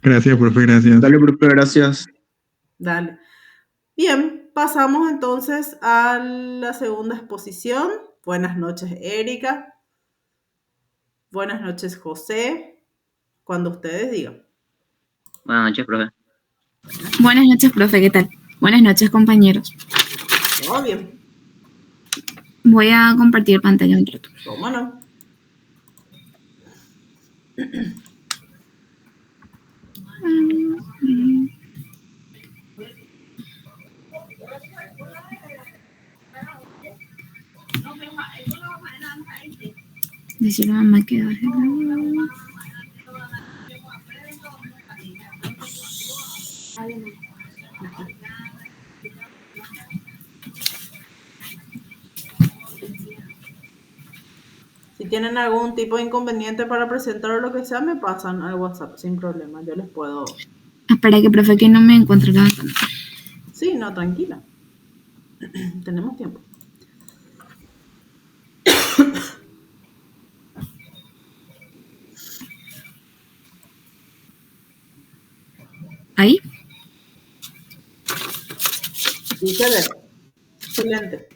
Gracias, profe, gracias. Dale, profe, gracias. Dale. Bien, pasamos entonces a la segunda exposición. Buenas noches, Erika. Buenas noches, José. Cuando ustedes digan. Buenas noches, profe. Buenas noches, profe, ¿qué tal? Buenas noches, compañeros. Todo bien. Voy a compartir pantalla un rato. ¿Cómo no? Decirle a mamá que baje. Si tienen algún tipo de inconveniente para presentar o lo que sea, me pasan al WhatsApp sin problema. Yo les puedo. Espera que, profe, que no me encuentro la ventana. Sí, no, tranquila. Tenemos tiempo. ¿Ahí? Sí, se ve. Excelente.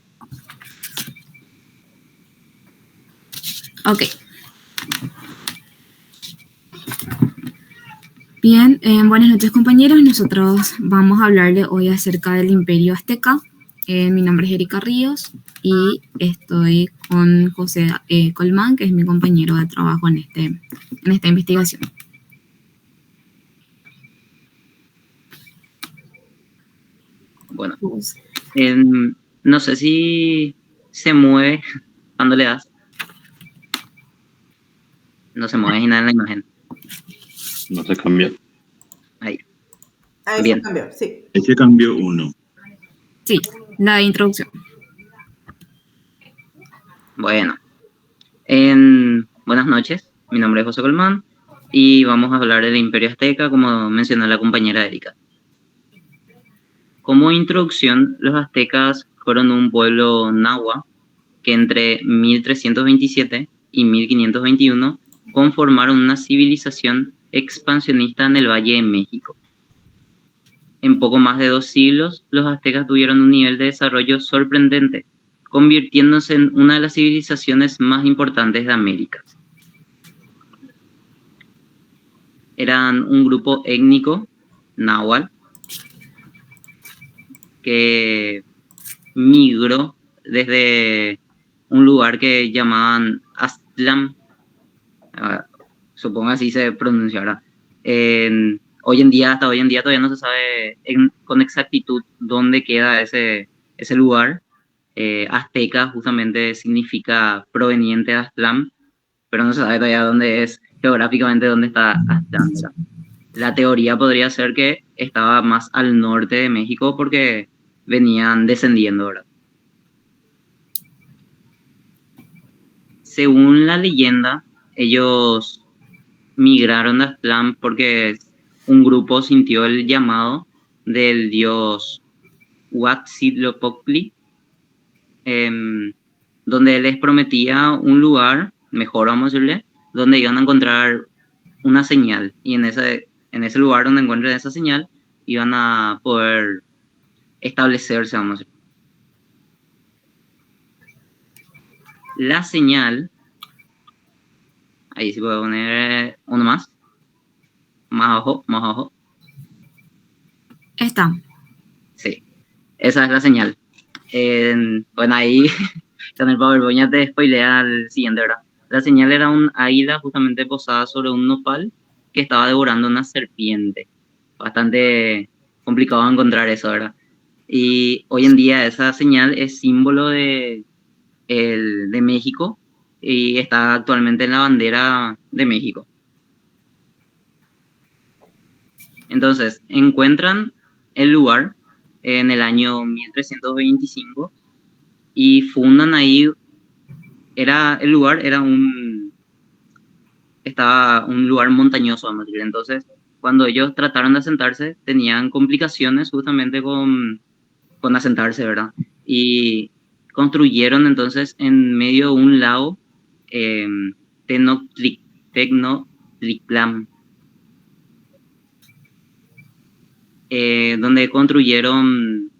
Ok. Bien, buenas noches, compañeros. Nosotros vamos a hablarle hoy acerca del Imperio Azteca. Mi nombre es Erika Ríos y estoy con José Colmán, que es mi compañero de trabajo en esta investigación. Bueno, no sé si se mueve cuando le das. No se mueve nada en la imagen. No se cambió. Ahí. Ahí Bien. se cambió, sí. Ahí se cambió uno. Sí, la introducción. Bueno. Buenas noches. Mi nombre es José Colmán y vamos a hablar del Imperio Azteca, como mencionó la compañera Erika. Como introducción, los aztecas fueron un pueblo nahua que entre 1327 y 1521 conformaron una civilización expansionista en el Valle de México. En poco más de 2 siglos, los aztecas tuvieron un nivel de desarrollo sorprendente, convirtiéndose en una de las civilizaciones más importantes de América. eran un grupo étnico náhuatl que migró desde un lugar que llamaban Aztlán, supongo así se pronunciará. Hoy en día, hasta hoy en día todavía no se sabe con exactitud dónde queda ese lugar. Azteca justamente significa proveniente de Aztlán, pero no se sabe todavía dónde es geográficamente dónde está Aztlán, ¿verdad? La teoría podría ser que estaba más al norte de México porque venían descendiendo, ¿verdad? Según la leyenda, ellos migraron a Aztlán porque un grupo sintió el llamado del dios Huitzilopochtli, donde les prometía un lugar, mejor vamos a decirle, donde iban a encontrar una señal. Y en ese lugar donde encuentren esa señal, iban a poder establecerse, vamos a decir. La señal, ahí se puede poner uno más abajo. Está. Sí, esa es la señal. Bueno, ahí con el PowerPoint ya te spoilea el siguiente, ¿verdad? La señal era un águila justamente posada sobre un nopal que estaba devorando una serpiente. Bastante complicado encontrar eso, ¿verdad? Y hoy en día esa señal es símbolo de México y está actualmente en la bandera de México. Entonces, encuentran el lugar en el año 1325 y fundan ahí. El lugar era un lugar montañoso, vamos a decir. Entonces, cuando ellos trataron de asentarse, tenían complicaciones justamente con asentarse, ¿verdad? Y construyeron entonces en medio de un lago Tenochtitlan, donde construyeron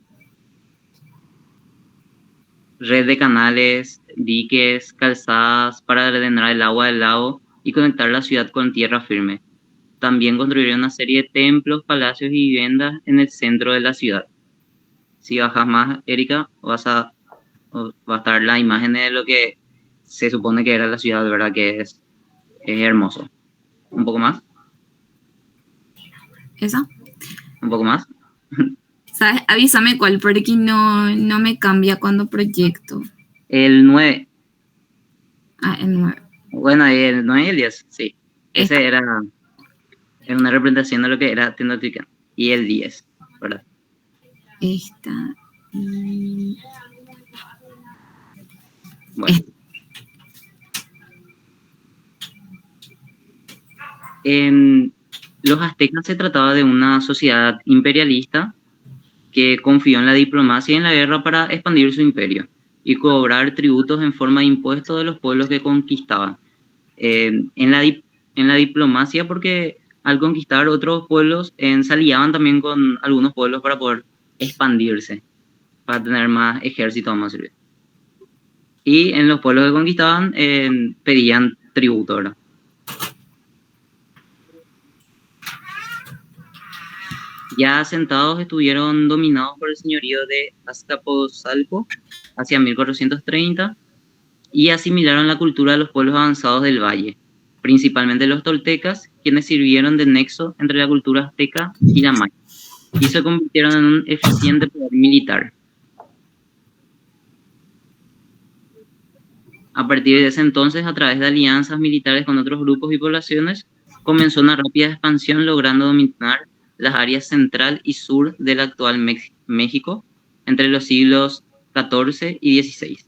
red de canales, diques, calzadas para drenar el agua del lago y conectar la ciudad con tierra firme. También construyeron una serie de templos, palacios y viviendas en el centro de la ciudad. Si bajas más, Erika, va a estar la imagen de lo que se supone que era la ciudad, ¿verdad? Que es hermoso. ¿Un poco más? ¿Esa? ¿Un poco más? ¿Sabes? Avísame cuál, porque no me cambia cuando proyecto. El 9. Ah, el 9. Bueno, el 9 y el 10, sí. Esta. Ese era una representación de lo que era Tenochtitlan. Y el 10, ¿verdad? Esta. Bueno. En los aztecas se trataba de una sociedad imperialista que confió en la diplomacia y en la guerra para expandir su imperio y cobrar tributos en forma de impuestos de los pueblos que conquistaban. En la diplomacia, porque al conquistar otros pueblos se aliaban también con algunos pueblos para poder expandirse, para tener más ejército, vamos a decir. Y en los pueblos que conquistaban pedían tributo, ¿verdad? Ya asentados estuvieron dominados por el señorío de Azcapotzalco hacia 1430 y asimilaron la cultura de los pueblos avanzados del valle, principalmente los toltecas, quienes sirvieron de nexo entre la cultura azteca y la maya, y se convirtieron en un eficiente poder militar. A partir de ese entonces, a través de alianzas militares con otros grupos y poblaciones, comenzó una rápida expansión, logrando dominar las áreas central y sur del actual México entre los siglos XIV y XVI.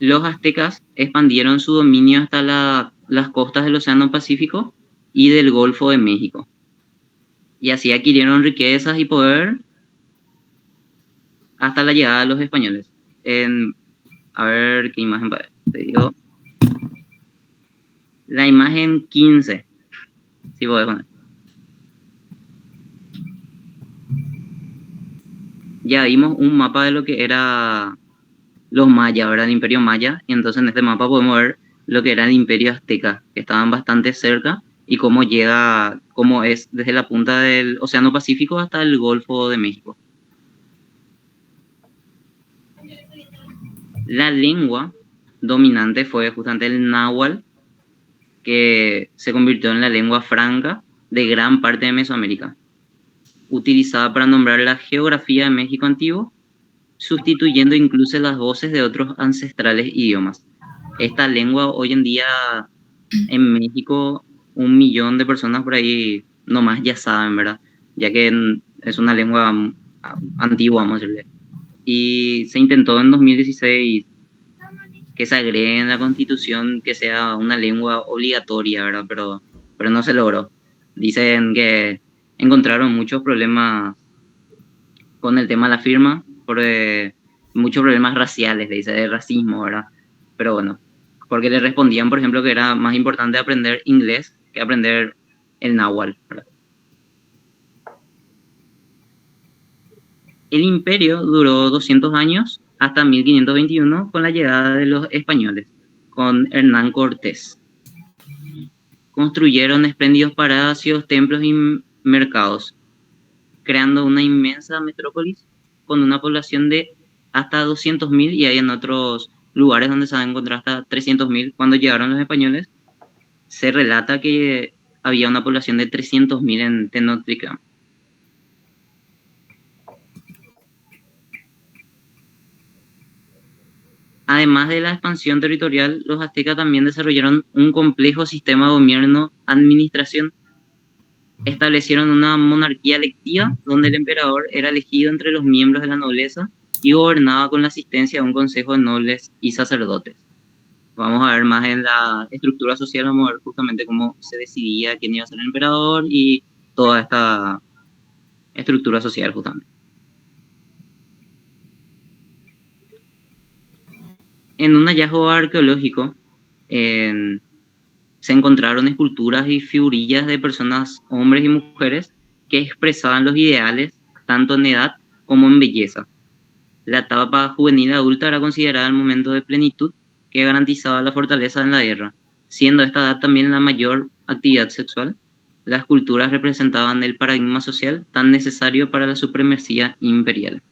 Los aztecas expandieron su dominio hasta las costas del Océano Pacífico y del Golfo de México. Y así adquirieron riquezas y poder hasta la llegada de los españoles. A ver qué imagen te digo. La imagen 15. Sí, voy a poner. Ya vimos un mapa de lo que era los mayas, ¿verdad? El imperio maya. Y entonces en este mapa podemos ver lo que era el Imperio Azteca, que estaban bastante cerca, y cómo es desde la punta del Océano Pacífico hasta el Golfo de México. La lengua dominante fue justamente el náhuatl, que se convirtió en la lengua franca de gran parte de Mesoamérica, utilizada para nombrar la geografía de México antiguo, sustituyendo incluso las voces de otros ancestrales idiomas. Esta lengua hoy en día en México, 1 millón de personas por ahí nomás ya saben, ¿verdad? Ya que es una lengua antigua, vamos a decirle. Y se intentó en 2016 que se agregue en la Constitución que sea una lengua obligatoria, ¿verdad? Pero no se logró. Dicen que encontraron muchos problemas con el tema de la firma, muchos problemas raciales, dice, de racismo, ¿verdad? Pero bueno, porque le respondían, por ejemplo, que era más importante aprender inglés que aprender el náhuatl, ¿verdad? El imperio duró 200 años hasta 1521 con la llegada de los españoles, con Hernán Cortés. Construyeron espléndidos palacios, templos y mercados, creando una inmensa metrópolis con una población de hasta 200.000, y hay en otros lugares donde se han encontrado hasta 300.000. Cuando llegaron los españoles, se relata que había una población de 300.000 en Tenochtitlán. Además de la expansión territorial, los aztecas también desarrollaron un complejo sistema de gobierno-administración. Establecieron una monarquía electiva donde el emperador era elegido entre los miembros de la nobleza y gobernaba con la asistencia de un consejo de nobles y sacerdotes. Vamos a ver más en la estructura social, vamos a ver justamente cómo se decidía quién iba a ser el emperador y toda esta estructura social justamente. En un hallazgo arqueológico se encontraron esculturas y figurillas de personas, hombres y mujeres, que expresaban los ideales tanto en edad como en belleza. La etapa juvenil adulta era considerada el momento de plenitud que garantizaba la fortaleza en la guerra, siendo esta edad también la mayor actividad sexual. Las culturas representaban el paradigma social tan necesario para la supremacía imperial.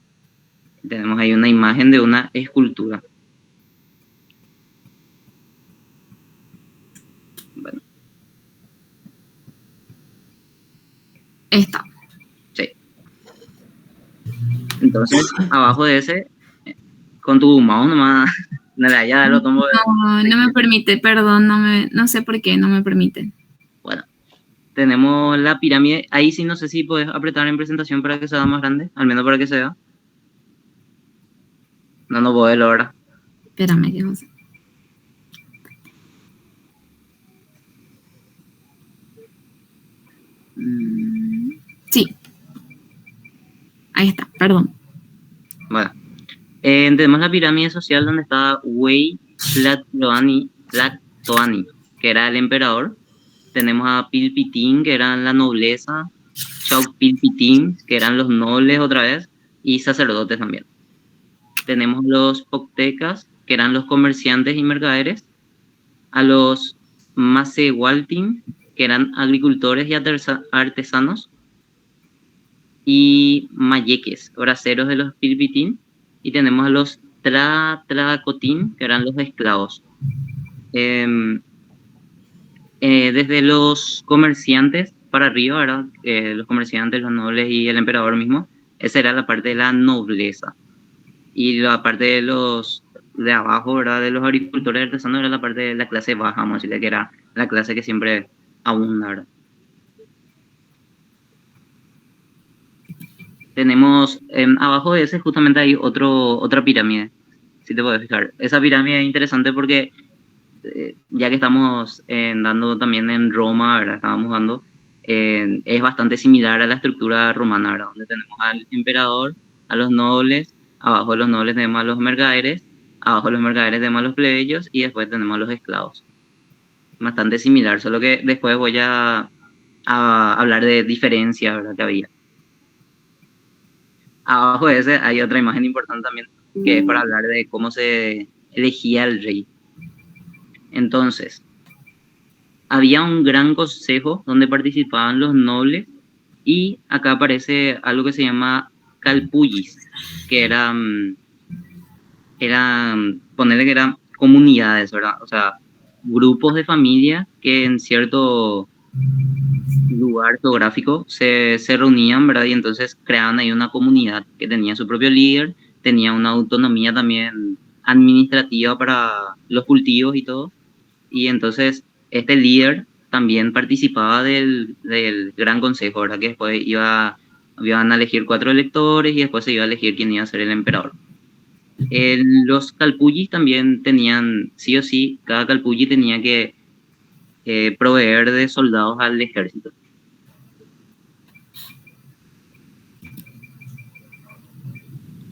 Tenemos ahí una imagen de una escultura. Bueno. Esta. Sí. Entonces, abajo de ese, con tu mouse nomás, no le haya dado tomo de... No me permite, perdón, no sé por qué, no me permite. Bueno, tenemos la pirámide. Ahí sí no sé si puedes apretar en presentación para que sea más grande, al menos para que se vea. No puedo verlo ahora. Espérame, que no sé. Sí. Ahí está, perdón. Bueno, tenemos la pirámide social donde está Huey Tlatoani, que era el emperador. Tenemos a Pilpitín, que eran la nobleza. Chaupilpitín, que eran los nobles otra vez, y sacerdotes también. Tenemos los poctecas, que eran los comerciantes y mercaderes. A los macehualtin, que eran agricultores y artesanos. Y mayeques, braceros de los pilpitín. Y tenemos a los tlacotín, que eran los esclavos. Desde los comerciantes para arriba, ¿verdad? Los comerciantes, los nobles y el emperador mismo, esa era la parte de la nobleza. Y la parte de los de abajo, ¿verdad? De los agricultores artesanos era la parte de la clase baja, vamos a decirle, que era la clase que siempre abunda, ¿verdad? Tenemos abajo de ese justamente hay otra pirámide, si te puedes fijar. Esa pirámide es interesante porque ya que estamos dando también en Roma, ¿verdad? Estábamos dando, es bastante similar a la estructura romana, ¿verdad? Donde tenemos al emperador, a los nobles, abajo de los nobles tenemos a los mercaderes, abajo de los mercaderes tenemos a los plebeyos y después tenemos a los esclavos. Bastante similar, solo que después voy a hablar de diferencias, ¿verdad? Que había. Abajo de ese hay otra imagen importante también, que es para hablar de cómo se elegía el rey. Entonces, había un gran consejo donde participaban los nobles y acá aparece algo que se llama calpullis, que ponerle que eran comunidades, ¿verdad? O sea, grupos de familia que en cierto lugar geográfico se reunían, ¿verdad? Y entonces creaban ahí una comunidad que tenía su propio líder, tenía una autonomía también administrativa para los cultivos y todo. Y entonces este líder también participaba del Gran Consejo, ¿verdad? Que después iban a elegir 4 electores y después se iba a elegir quién iba a ser el emperador. Los calpullis también tenían, sí o sí, cada calpulli tenía que proveer de soldados al ejército.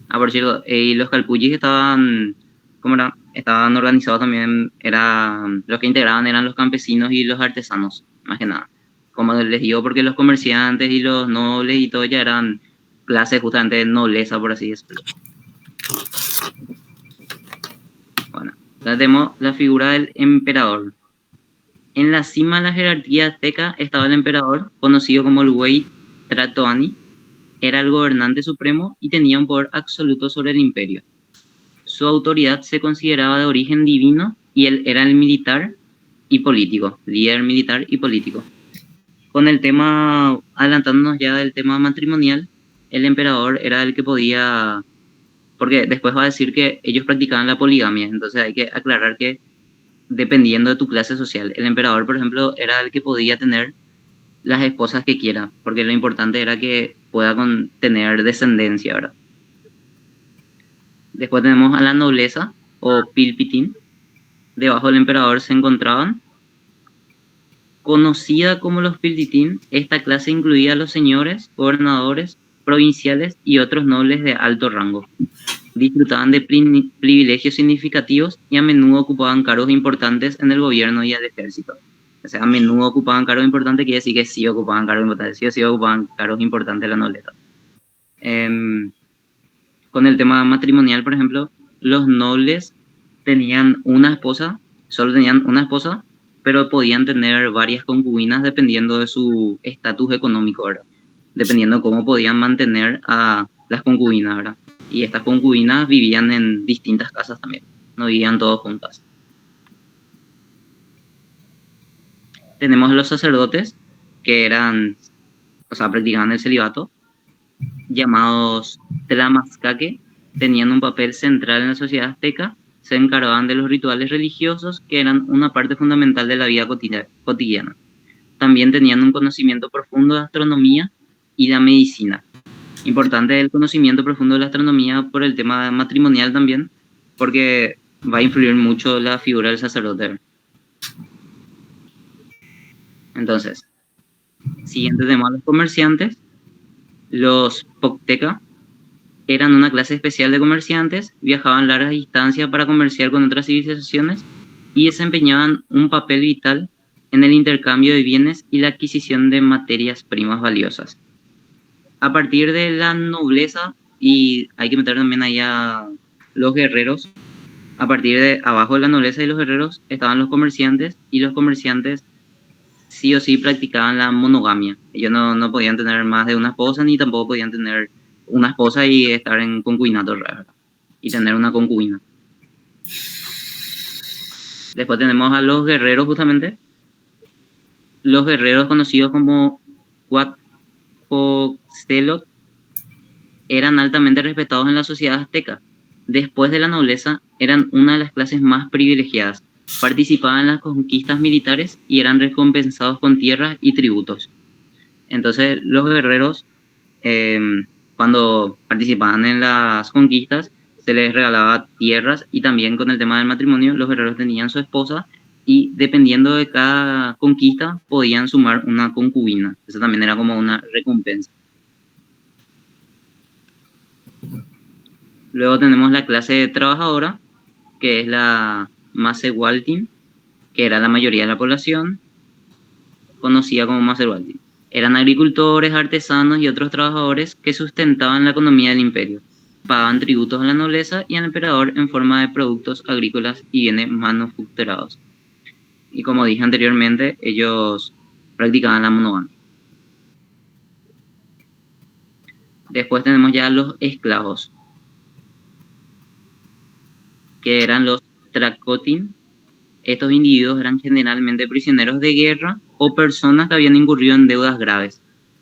Por cierto, y los calpullis estaban, ¿cómo era? Estaban organizados también, los que integraban eran los campesinos y los artesanos, más que nada. Como les digo, porque los comerciantes y los nobles y todo ya eran clases justamente de nobleza, por así decirlo. Bueno, ya tenemos la figura del emperador. En la cima de la jerarquía azteca estaba el emperador, conocido como el Huey Tlatoani. Era el gobernante supremo y tenía un poder absoluto sobre el imperio. Su autoridad se consideraba de origen divino y él era el militar y político, líder militar y político. Con el tema, adelantándonos ya del tema matrimonial, el emperador era el que podía, porque después va a decir que ellos practicaban la poligamia, entonces hay que aclarar que dependiendo de tu clase social, el emperador, por ejemplo, era el que podía tener las esposas que quiera, porque lo importante era que pueda tener descendencia, ¿verdad? Después tenemos a la nobleza, o pilpitín. Debajo del emperador se encontraban. Conocida como los pilpitín, esta clase incluía a los señores, gobernadores, provinciales y otros nobles de alto rango. Disfrutaban de privilegios significativos y a menudo ocupaban cargos importantes en el gobierno y el ejército. O sea, a menudo ocupaban cargos importantes, quiere decir que sí ocupaban cargos importantes, sí ocupaban cargos importantes de la nobleza. Con el tema matrimonial, por ejemplo, los nobles tenían una esposa, solo tenían una esposa, pero podían tener varias concubinas dependiendo de su estatus económico, ¿verdad? Dependiendo cómo podían mantener a las concubinas, ¿verdad? Y estas concubinas vivían en distintas casas también, no vivían todos juntas. Tenemos a los sacerdotes, que practicaban el celibato, llamados tlamascaque, tenían un papel central en la sociedad azteca, se encargaban de los rituales religiosos, que eran una parte fundamental de la vida cotidiana. También tenían un conocimiento profundo de astronomía y la medicina. Importante el conocimiento profundo de la astronomía por el tema matrimonial también, porque va a influir mucho la figura del sacerdote. Entonces, siguiente tema, los comerciantes. Los pocteca eran una clase especial de comerciantes, viajaban largas distancias para comerciar con otras civilizaciones y desempeñaban un papel vital en el intercambio de bienes y la adquisición de materias primas valiosas. A partir de la nobleza, y hay que meter también ahí a los guerreros, a partir de abajo de la nobleza y los guerreros estaban los comerciantes, y los comerciantes sí o sí practicaban la monogamia. Ellos no podían tener más de una esposa, ni tampoco podían tener una esposa y estar en concubinato, ¿verdad? Y tener una concubina. Después tenemos a los guerreros, justamente. Los guerreros conocidos como Huatzcocelot eran altamente respetados en la sociedad azteca. Después de la nobleza, eran una de las clases más privilegiadas. Participaban en las conquistas militares y eran recompensados con tierras y tributos. Entonces, los guerreros, cuando participaban en las conquistas, se les regalaba tierras, y también con el tema del matrimonio, los guerreros tenían su esposa y dependiendo de cada conquista podían sumar una concubina. Eso también era como una recompensa. Luego tenemos la clase trabajadora, que es la Macehualtin, que era la mayoría de la población, conocida como Macehualtin. Eran agricultores, artesanos y otros trabajadores que sustentaban la economía del imperio. Pagaban tributos a la nobleza y al emperador en forma de productos agrícolas y bienes manufacturados. y como dije anteriormente, ellos practicaban la monogamia. Después tenemos ya los esclavos, que eran los tracotin. Estos individuos eran generalmente prisioneros de guerra o personas que habían incurrido en deudas graves.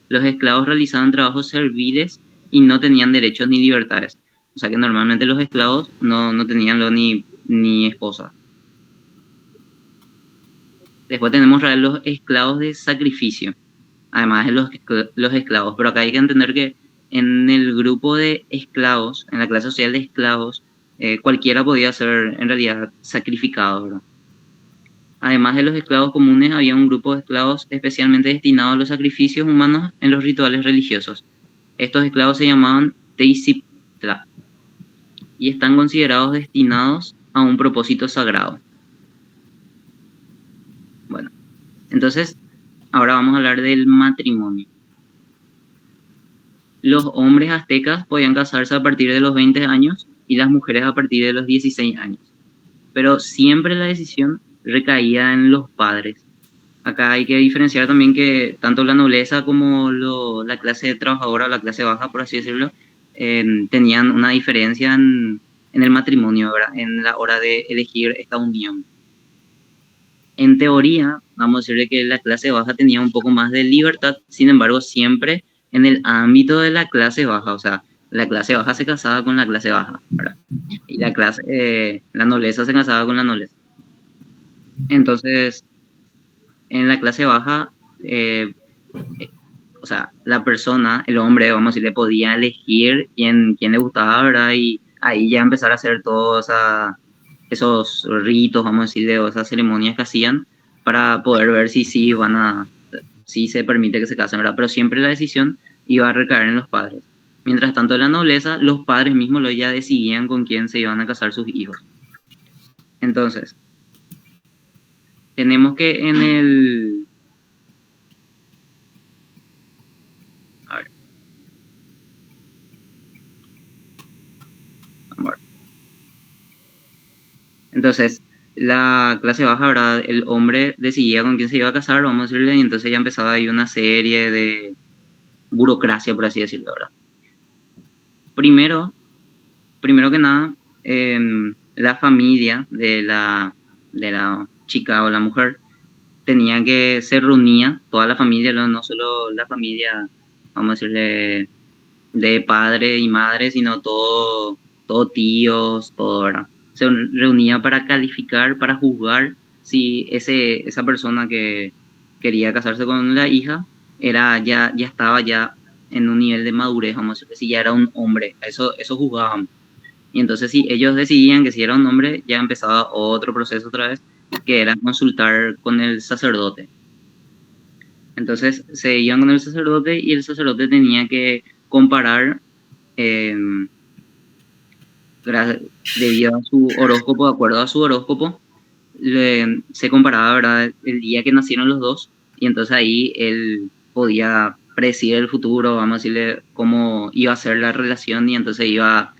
Los esclavos realizaban trabajos serviles y no tenían derechos ni libertades. O sea que normalmente los esclavos no tenían ni esposa. Después tenemos los esclavos de sacrificio, además de los esclavos. Pero acá hay que entender que en el grupo de esclavos, en la clase social de esclavos, cualquiera podía ser en realidad sacrificado, ¿verdad? Además de los esclavos comunes, había un grupo de esclavos especialmente destinados a los sacrificios humanos en los rituales religiosos. Estos esclavos se llamaban teisiptla y están considerados destinados a un propósito sagrado. Bueno, entonces ahora vamos a hablar del matrimonio. Los hombres aztecas podían casarse a partir de los 20 años y las mujeres a partir de los 16 años. Pero siempre la decisión recaía en los padres. Acá hay que diferenciar también que tanto la nobleza como la clase trabajadora o la clase baja, por así decirlo, tenían una diferencia en el matrimonio, ¿verdad? En la hora de elegir esta unión. En teoría, vamos a decirle que la clase baja tenía un poco más de libertad, sin embargo, siempre en el ámbito de la clase baja, o sea, la clase baja se casaba con la clase baja, ¿verdad? Y la nobleza se casaba con la nobleza. Entonces, en la clase baja, o sea, la persona, el hombre, vamos a decirle, podía elegir quién le gustaba, ¿verdad? Y ahí ya empezar a hacer todos esos ritos, vamos a decirle, o esas ceremonias que hacían para poder ver si se permite que se casen, ¿verdad? Pero siempre la decisión iba a recaer en los padres. Mientras tanto, en la nobleza, los padres mismos ya decidían con quién se iban a casar sus hijos. Entonces, tenemos que en el... A ver. Vamos a ver. Entonces, la clase baja, ¿verdad? El hombre decidía con quién se iba a casar, vamos a decirle, y entonces ya empezaba ahí una serie de burocracia, por así decirlo, ¿verdad? Primero que nada, la familia de la chica o la mujer se reunía, toda la familia, no solo la familia, vamos a decirle, de padre y madre, sino todo tíos, todo, ¿verdad? Se reunía para calificar, para juzgar si esa persona que quería casarse con la hija ya estaba ya en un nivel de madurez, vamos a decirle, si ya era un hombre, eso juzgaban. Y entonces si ellos decidían que si era un hombre, ya empezaba otro proceso otra vez, que era consultar con el sacerdote. Entonces se iban con el sacerdote y el sacerdote tenía que comparar, debido a su horóscopo, de acuerdo a su horóscopo, se comparaba, ¿verdad?, el día que nacieron los dos, y entonces ahí él podía predecir el futuro, vamos a decirle cómo iba a ser la relación, y entonces él iba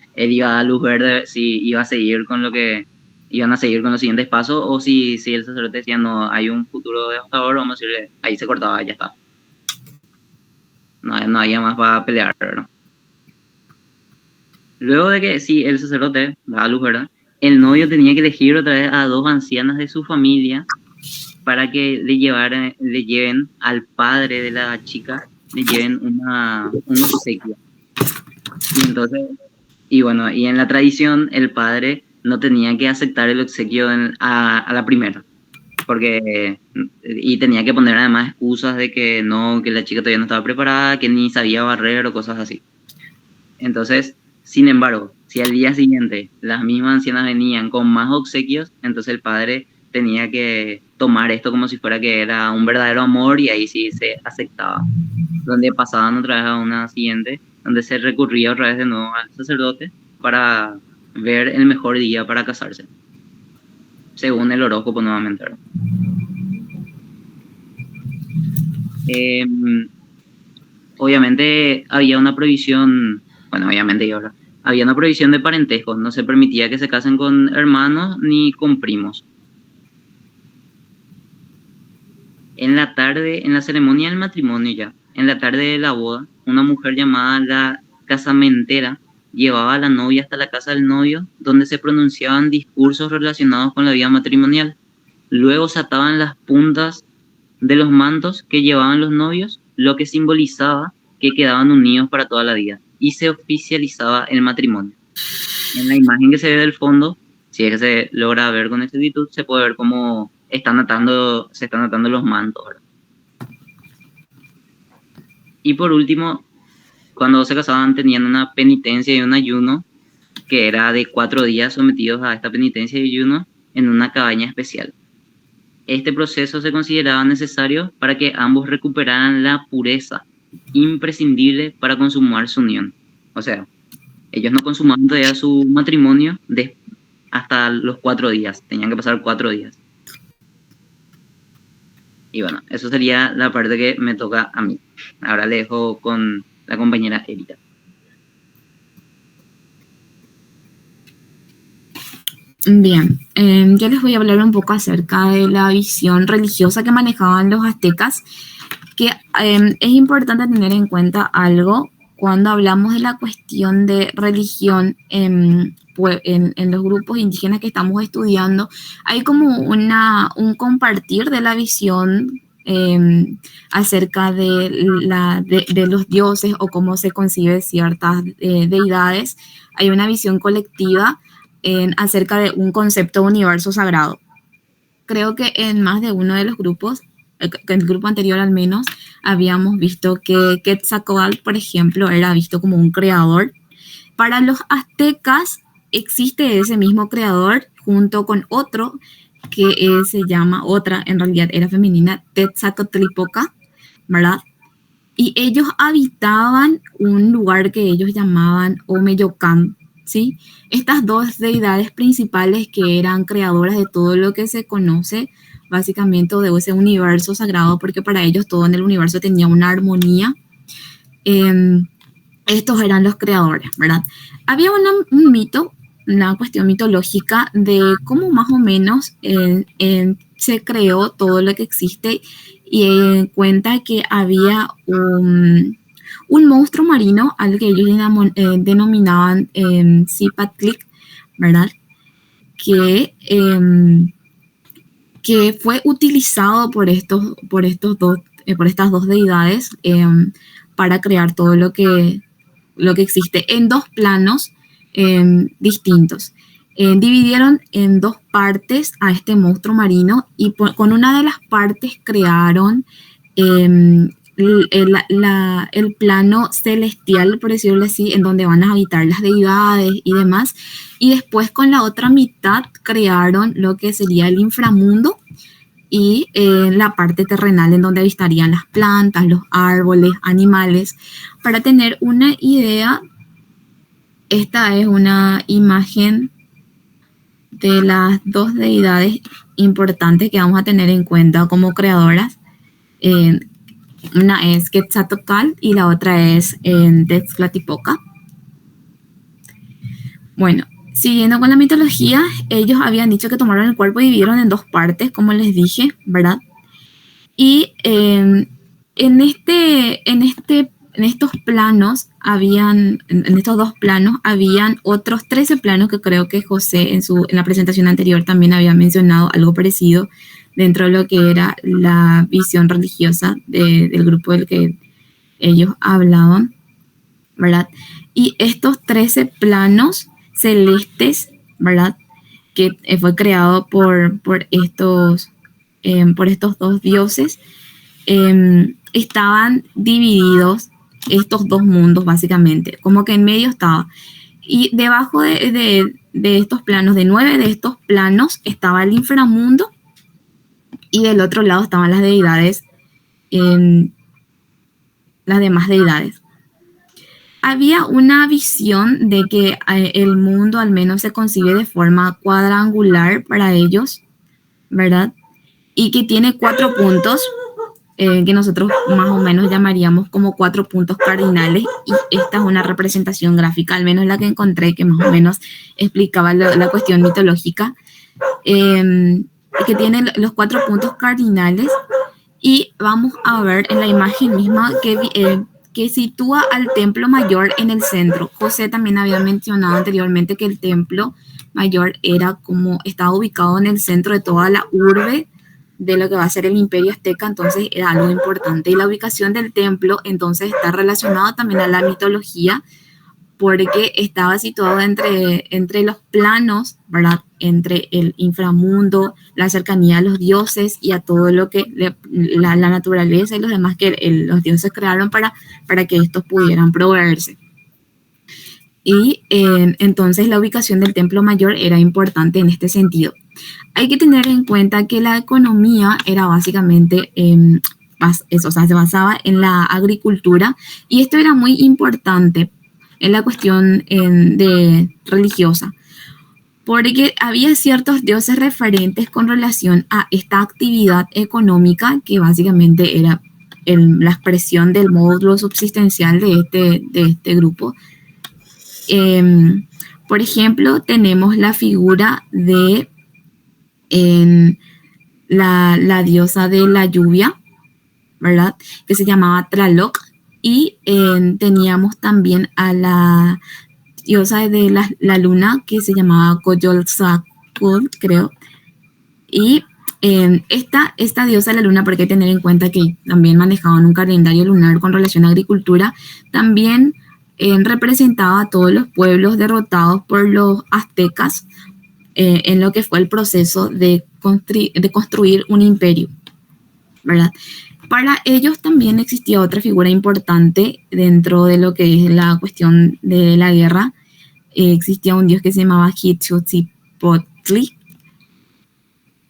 a dar luz verde si iban a seguir con los siguientes pasos, o si el sacerdote decía no, hay un futuro devastador, vamos a decirle, ahí se cortaba, ya está. No había más para pelear, ¿verdad? Luego de que si el sacerdote daba luz, ¿verdad?, el novio tenía que elegir otra vez a dos ancianas de su familia para que le lleven al padre de la chica, le lleven un obsequio. Y entonces, y en la tradición el padre no tenía que aceptar el obsequio a la primera, y tenía que poner además excusas de que la chica todavía no estaba preparada, que ni sabía barrer o cosas así. Entonces, sin embargo, si al día siguiente las mismas ancianas venían con más obsequios, entonces el padre tenía que tomar esto como si fuera que era un verdadero amor, y ahí sí se aceptaba. Donde pasaban otra vez a una siguiente, donde se recurría otra vez de nuevo al sacerdote para ver el mejor día para casarse, según el horóscopo nuevamente, ¿verdad? Obviamente había una prohibición, había una prohibición de parentesco, no se permitía que se casen con hermanos ni con primos. En la tarde, en la ceremonia del matrimonio ya, en la tarde de la boda, una mujer llamada la casamentera llevaba a la novia hasta la casa del novio, donde se pronunciaban discursos relacionados con la vida matrimonial. Luego se ataban las puntas de los mantos que llevaban los novios, lo que simbolizaba que quedaban unidos para toda la vida, y se oficializaba el matrimonio. En la imagen que se ve del fondo, si es que se logra ver con exactitud, se puede ver cómo se están atando los mantos, ¿verdad? Y por último, cuando se casaban tenían una penitencia y un ayuno que era de 4 días sometidos a esta penitencia y ayuno en una cabaña especial. Este proceso se consideraba necesario para que ambos recuperaran la pureza imprescindible para consumar su unión. O sea, ellos no consumaban todavía su matrimonio hasta los 4 días, tenían que pasar 4 días. Y bueno, eso sería la parte que me toca a mí. Ahora le dejo con la compañera Erika. Bien, yo les voy a hablar un poco acerca de la visión religiosa que manejaban los aztecas, que es importante tener en cuenta algo cuando hablamos de la cuestión de religión en los grupos indígenas que estamos estudiando. Hay como un compartir de la visión acerca de los dioses o cómo se concibe ciertas deidades. Hay una visión colectiva acerca de un concepto de universo sagrado. Creo que en más de uno de los grupos, en el grupo anterior al menos, habíamos visto que Quetzalcóatl, por ejemplo, era visto como un creador. Para los aztecas existe ese mismo creador junto con otro que se llama, otra en realidad era femenina, Tezcatlipoca, ¿verdad? Y ellos habitaban un lugar que ellos llamaban Omeyocan, ¿sí? Estas dos deidades principales que eran creadoras de todo lo que se conoce, básicamente de ese universo sagrado, porque para ellos todo en el universo tenía una armonía. Estos eran los creadores, ¿verdad? Había un mito, una cuestión mitológica de cómo más o menos se creó todo lo que existe, y cuenta que había un monstruo marino al que ellos denominaban Zipatlik, ¿verdad? Que fue utilizado por estas dos deidades para crear todo lo que existe en dos planos distintos. Dividieron en dos partes a este monstruo marino y con una de las partes crearon el plano celestial, por decirlo así, en donde van a habitar las deidades y demás, y después con la otra mitad crearon lo que sería el inframundo y la parte terrenal en donde habitarían las plantas, los árboles, animales. Para tener una idea, esta es una imagen de las dos deidades importantes que vamos a tener en cuenta como creadoras. Una es Quetzalcóatl y la otra es Tezcatlipoca. Bueno, siguiendo con la mitología, ellos habían dicho que tomaron el cuerpo y dividieron en dos partes, como les dije, ¿verdad? Y en estos planos en estos dos planos habían otros 13 planos que creo que José en la presentación anterior también había mencionado algo parecido dentro de lo que era la visión religiosa del grupo del que ellos hablaban, ¿verdad? Y estos 13 planos celestes, ¿verdad? Que fue creado por estos dos dioses, estaban divididos estos dos mundos básicamente, como que en medio estaba. Y debajo de estos planos, de 9 de estos planos, estaba el inframundo y del otro lado estaban las deidades, las demás deidades. Había una visión de que el mundo al menos se concibe de forma cuadrangular para ellos, ¿verdad? Y que tiene 4 puntos, que nosotros más o menos llamaríamos como 4 puntos cardinales, y esta es una representación gráfica, al menos la que encontré, que más o menos explicaba la cuestión mitológica, que tiene los 4 puntos cardinales, Y vamos a ver en la imagen misma que sitúa al templo mayor en el centro. José también había mencionado anteriormente que el templo mayor estaba ubicado en el centro de toda la urbe de lo que va a ser el Imperio Azteca, entonces era algo importante. Y la ubicación del templo entonces está relacionada también a la mitología, porque estaba situado entre los planos, ¿verdad? Entre el inframundo, la cercanía a los dioses y a todo lo que la naturaleza y los demás que los dioses crearon para que estos pudieran proveerse. Y entonces la ubicación del templo mayor era importante en este sentido. Hay que tener en cuenta que la economía era básicamente se basaba en la agricultura, y esto era muy importante en la cuestión religiosa, porque había ciertos dioses referentes con relación a esta actividad económica que básicamente era la expresión del módulo subsistencial de este grupo. Por ejemplo, tenemos la figura de la diosa de la lluvia, ¿verdad? Que se llamaba Tlaloc, y teníamos también a la diosa de la luna que se llamaba Coyolxauhqui, creo. Y esta diosa de la luna, porque hay que tener en cuenta que también manejaban un calendario lunar con relación a agricultura, también representaba a todos los pueblos derrotados por los aztecas en lo que fue el proceso de construir un imperio, ¿verdad? Para ellos también existía otra figura importante dentro de lo que es la cuestión de la guerra. Existía un dios que se llamaba Huitzilopochtli.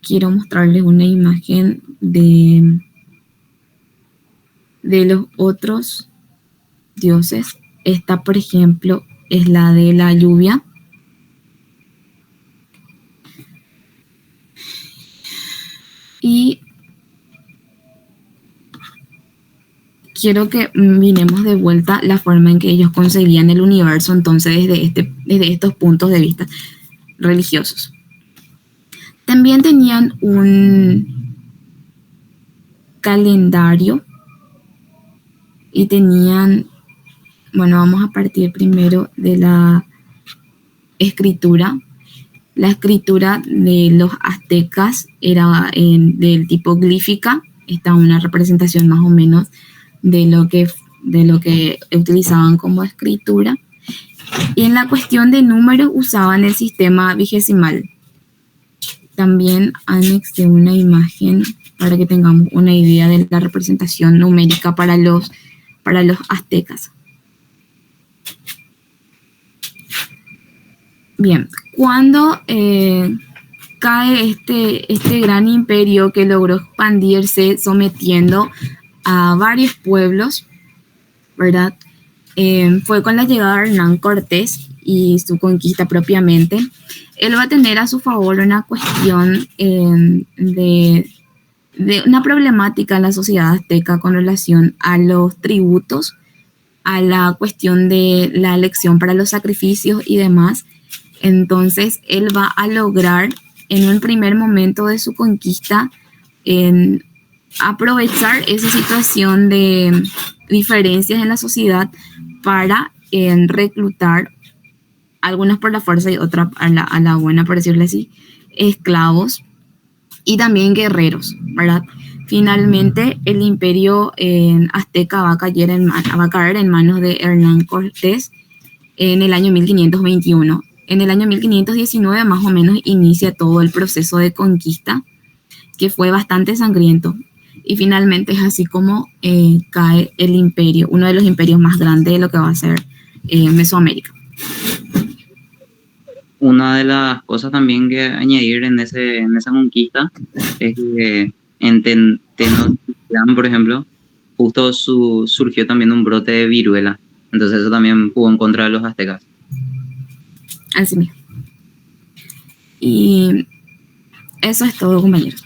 Quiero mostrarles una imagen de los otros dioses. Esta, por ejemplo, es la de la lluvia. Y quiero que miremos de vuelta la forma en que ellos concebían el universo, entonces desde estos puntos de vista religiosos. También tenían un calendario y tenían, bueno, vamos a partir primero de la escritura. La escritura de los aztecas era del tipo glífica. Esta es una representación más o menos de lo que utilizaban como escritura. Y en la cuestión de números usaban el sistema vigesimal. También anexé una imagen para que tengamos una idea de la representación numérica para los aztecas. Bien, cuando cae este gran imperio que logró expandirse sometiendo a varios pueblos, ¿verdad? Fue con la llegada de Hernán Cortés y su conquista propiamente. Él va a tener a su favor una cuestión de una problemática en la sociedad azteca con relación a los tributos, a la cuestión de la elección para los sacrificios y demás. Entonces, él va a lograr en un primer momento de su conquista aprovechar esa situación de diferencias en la sociedad para reclutar, algunos por la fuerza y otros a la buena, por decirlo así, esclavos y también guerreros, ¿verdad? Finalmente, el imperio azteca va a caer en manos de Hernán Cortés en el año 1521. En el año 1519 más o menos inicia todo el proceso de conquista, que fue bastante sangriento. Y finalmente es así como cae el imperio, uno de los imperios más grandes de lo que va a ser Mesoamérica. Una de las cosas también que añadir en esa conquista es que en Tenochtitlán, por ejemplo, justo surgió también un brote de viruela. Entonces eso también jugó en contra de los aztecas. Así mismo. Y eso es todo, compañeros.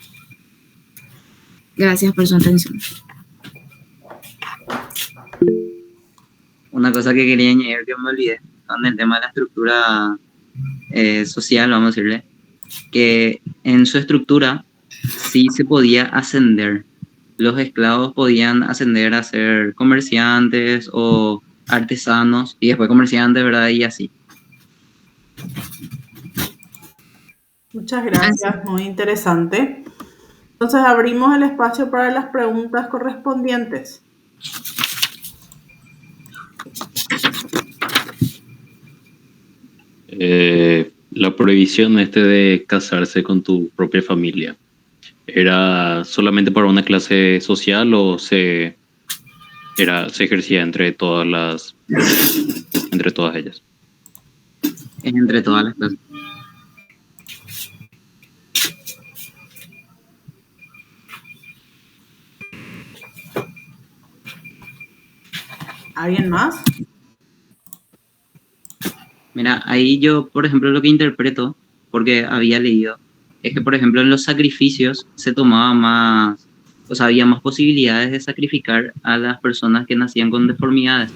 Gracias por su atención. Una cosa que quería añadir que me olvidé, con el tema de la estructura social, vamos a decirle, que en su estructura sí se podía ascender. los esclavos podían ascender a ser comerciantes o artesanos y después comerciantes, ¿verdad? Y así. Muchas gracias, muy interesante. Entonces abrimos el espacio para las preguntas correspondientes. La prohibición de casarse con tu propia familia, ¿era solamente para una clase social o se ejercía entre todas ellas? Es entre todas las cosas. ¿Alguien más? Mira, ahí yo, por ejemplo, lo que interpreto, porque había leído, es que, por ejemplo, en los sacrificios se tomaba más, o sea, había más posibilidades de sacrificar a las personas que nacían con deformidades.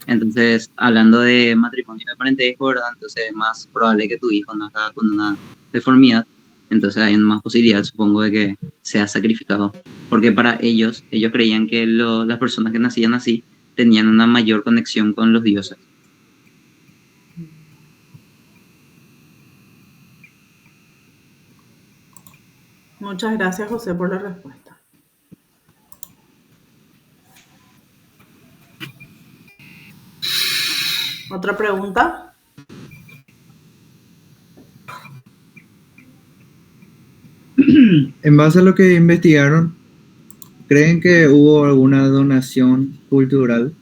Entonces, hablando de matrimonio de parentesco, ¿verdad? Entonces es más probable que tu hijo nazca con una deformidad. Entonces hay más posibilidad, supongo, de que sea sacrificado. Porque para ellos creían que las personas que nacían así tenían una mayor conexión con los dioses. Muchas gracias, José, por la respuesta. ¿Otra pregunta? En base a lo que investigaron, ¿creen que hubo alguna donación cultural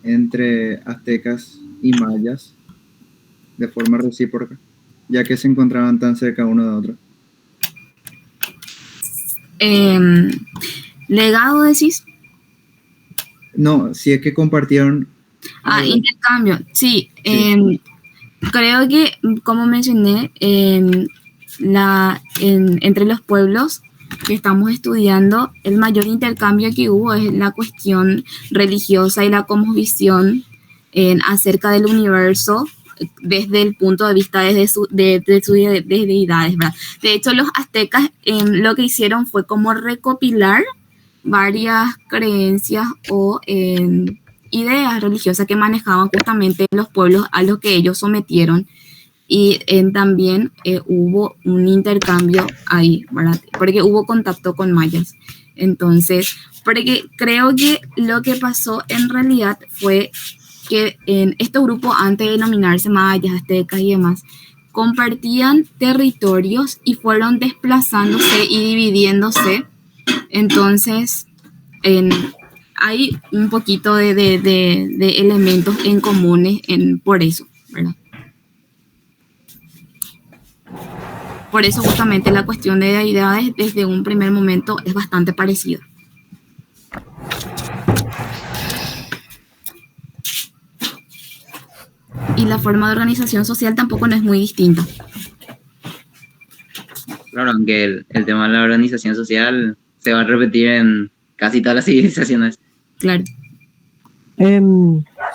entre aztecas y mayas de forma recíproca, ya que se encontraban tan cerca uno de otro? ¿Legado decís? No, si es que compartieron. Intercambio, sí. Creo que, como mencioné, entre los pueblos que estamos estudiando, el mayor intercambio que hubo es la cuestión religiosa y la cosmovisión acerca del universo desde el punto de vista de sus deidades, ¿verdad? De hecho, los aztecas lo que hicieron fue como recopilar varias creencias o ideas religiosas que manejaban justamente los pueblos a los que ellos sometieron, y también hubo un intercambio ahí, ¿verdad? Porque hubo contacto con mayas. Entonces, porque creo que lo que pasó en realidad fue que en este grupo, antes de denominarse mayas, aztecas y demás, compartían territorios y fueron desplazándose y dividiéndose. Entonces, hay un poquito de elementos en comunes por eso, ¿verdad? Por eso justamente la cuestión de deidades desde un primer momento es bastante parecida. Y la forma de organización social tampoco no es muy distinta. Claro, aunque el tema de la organización social se va a repetir en casi todas las civilizaciones. Claro.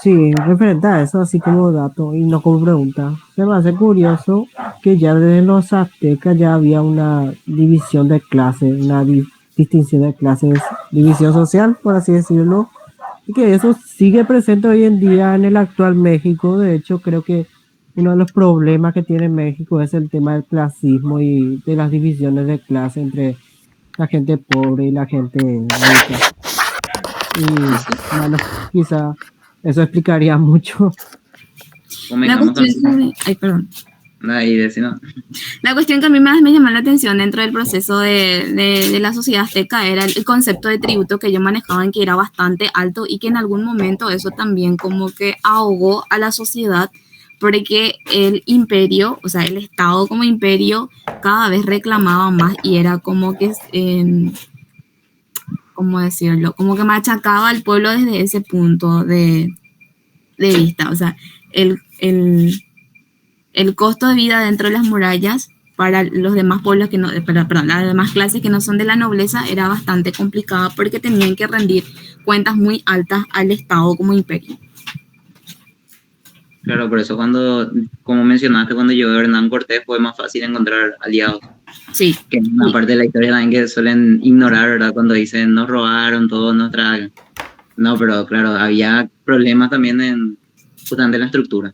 Sí, referente a eso, así como dato y no como pregunta, se me hace curioso que ya desde los aztecas ya había una división de clases, una distinción de clases, división social, por así decirlo, y que eso sigue presente hoy en día en el actual México. De hecho, creo que uno de los problemas que tiene México es el tema del clasismo y de las divisiones de clase entre la gente pobre y la gente rica. Y bueno, quizá eso explicaría mucho. La cuestión, perdón. La cuestión que a mí me llamó la atención dentro del proceso de la sociedad azteca era el concepto de tributo que ellos manejaban, que era bastante alto y que en algún momento eso también como que ahogó a la sociedad, porque el imperio, o sea, el Estado como imperio cada vez reclamaba más y era como que, ¿cómo decirlo? Como que machacaba al pueblo desde ese punto de vista. O sea, el costo de vida dentro de las murallas para los demás pueblos que no, perdón, las demás clases que no son de la nobleza era bastante complicada porque tenían que rendir cuentas muy altas al Estado como imperio. Claro, por eso como mencionaste, cuando llegó Hernán Cortés fue más fácil encontrar aliados. Sí. Que es una parte de la historia también que suelen ignorar, ¿verdad? Cuando dicen nos robaron todo nuestra... No, pero claro, había problemas también en justamente la estructura.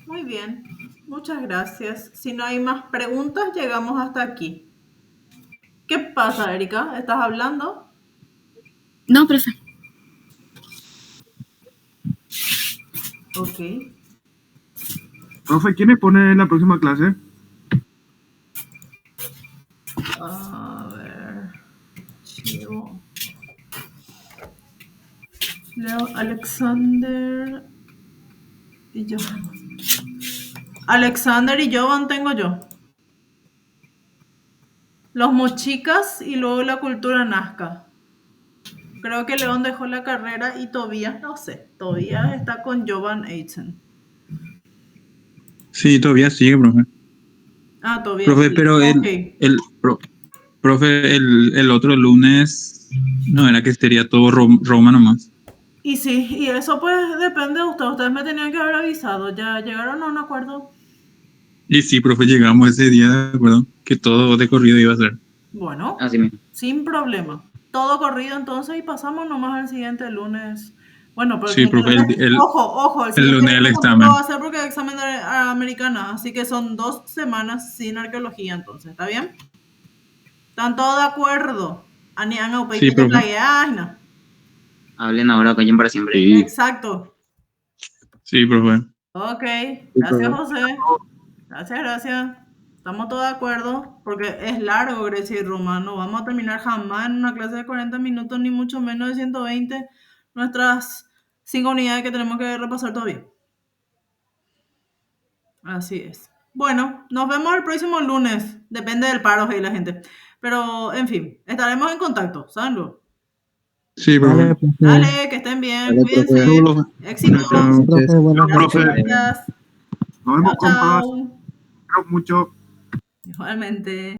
Muy bien, muchas gracias. Si no hay más preguntas, llegamos hasta aquí. ¿Qué pasa, Erika? ¿Estás hablando? No, profe. Ok. Profe, ¿quién me pone en la próxima clase? A ver. Chivo. Leo, Alexander y yo. Alexander y Jovan tengo yo. Los mochicas y luego la cultura nazca. Creo que León dejó la carrera y Tobías, no sé. Tobías está con Jovan Eitzen. Sí, todavía sigue, profe. Ah, Tobías. Profe, Sí. pero Okay. profe, el otro lunes no era que sería todo Roma nomás. Y sí, y eso pues depende de ustedes. Ustedes me tenían que haber avisado. ¿Ya llegaron a un acuerdo? Y sí, profe, llegamos ese día, de acuerdo, que todo de corrido iba a ser. Bueno, Así mismo. sin problema. Todo corrido entonces y pasamos nomás al siguiente lunes. Bueno, pero Sí, profe, ojo, el el siguiente lunes el lunes examen. no va a ser porque es examen de americana, así que son 2 semanas sin arqueología entonces, ¿está bien? ¿Están todos de acuerdo? Sí, profe. No. Hablen ahora, callen para siempre. Sí. Exacto. Sí, profe. Ok, Sí, gracias profe. José. Gracias. Estamos todos de acuerdo, porque es largo Grecia y Roma. No vamos a terminar jamás en una clase de 40 minutos, ni mucho menos de 120. Nuestras 5 unidades que tenemos que repasar todavía. Así es. Bueno, nos vemos el próximo lunes. Depende del paro de la gente. Pero, en fin, estaremos en contacto. ¿Saben? Sí, profe. Dale, profe. Dale, que estén bien. Dale, profe. Cuídense. Éxitos. Chao. Profe, buenas noches. Gracias. Nos vemos, compas. Chao. Quiero mucho. Igualmente.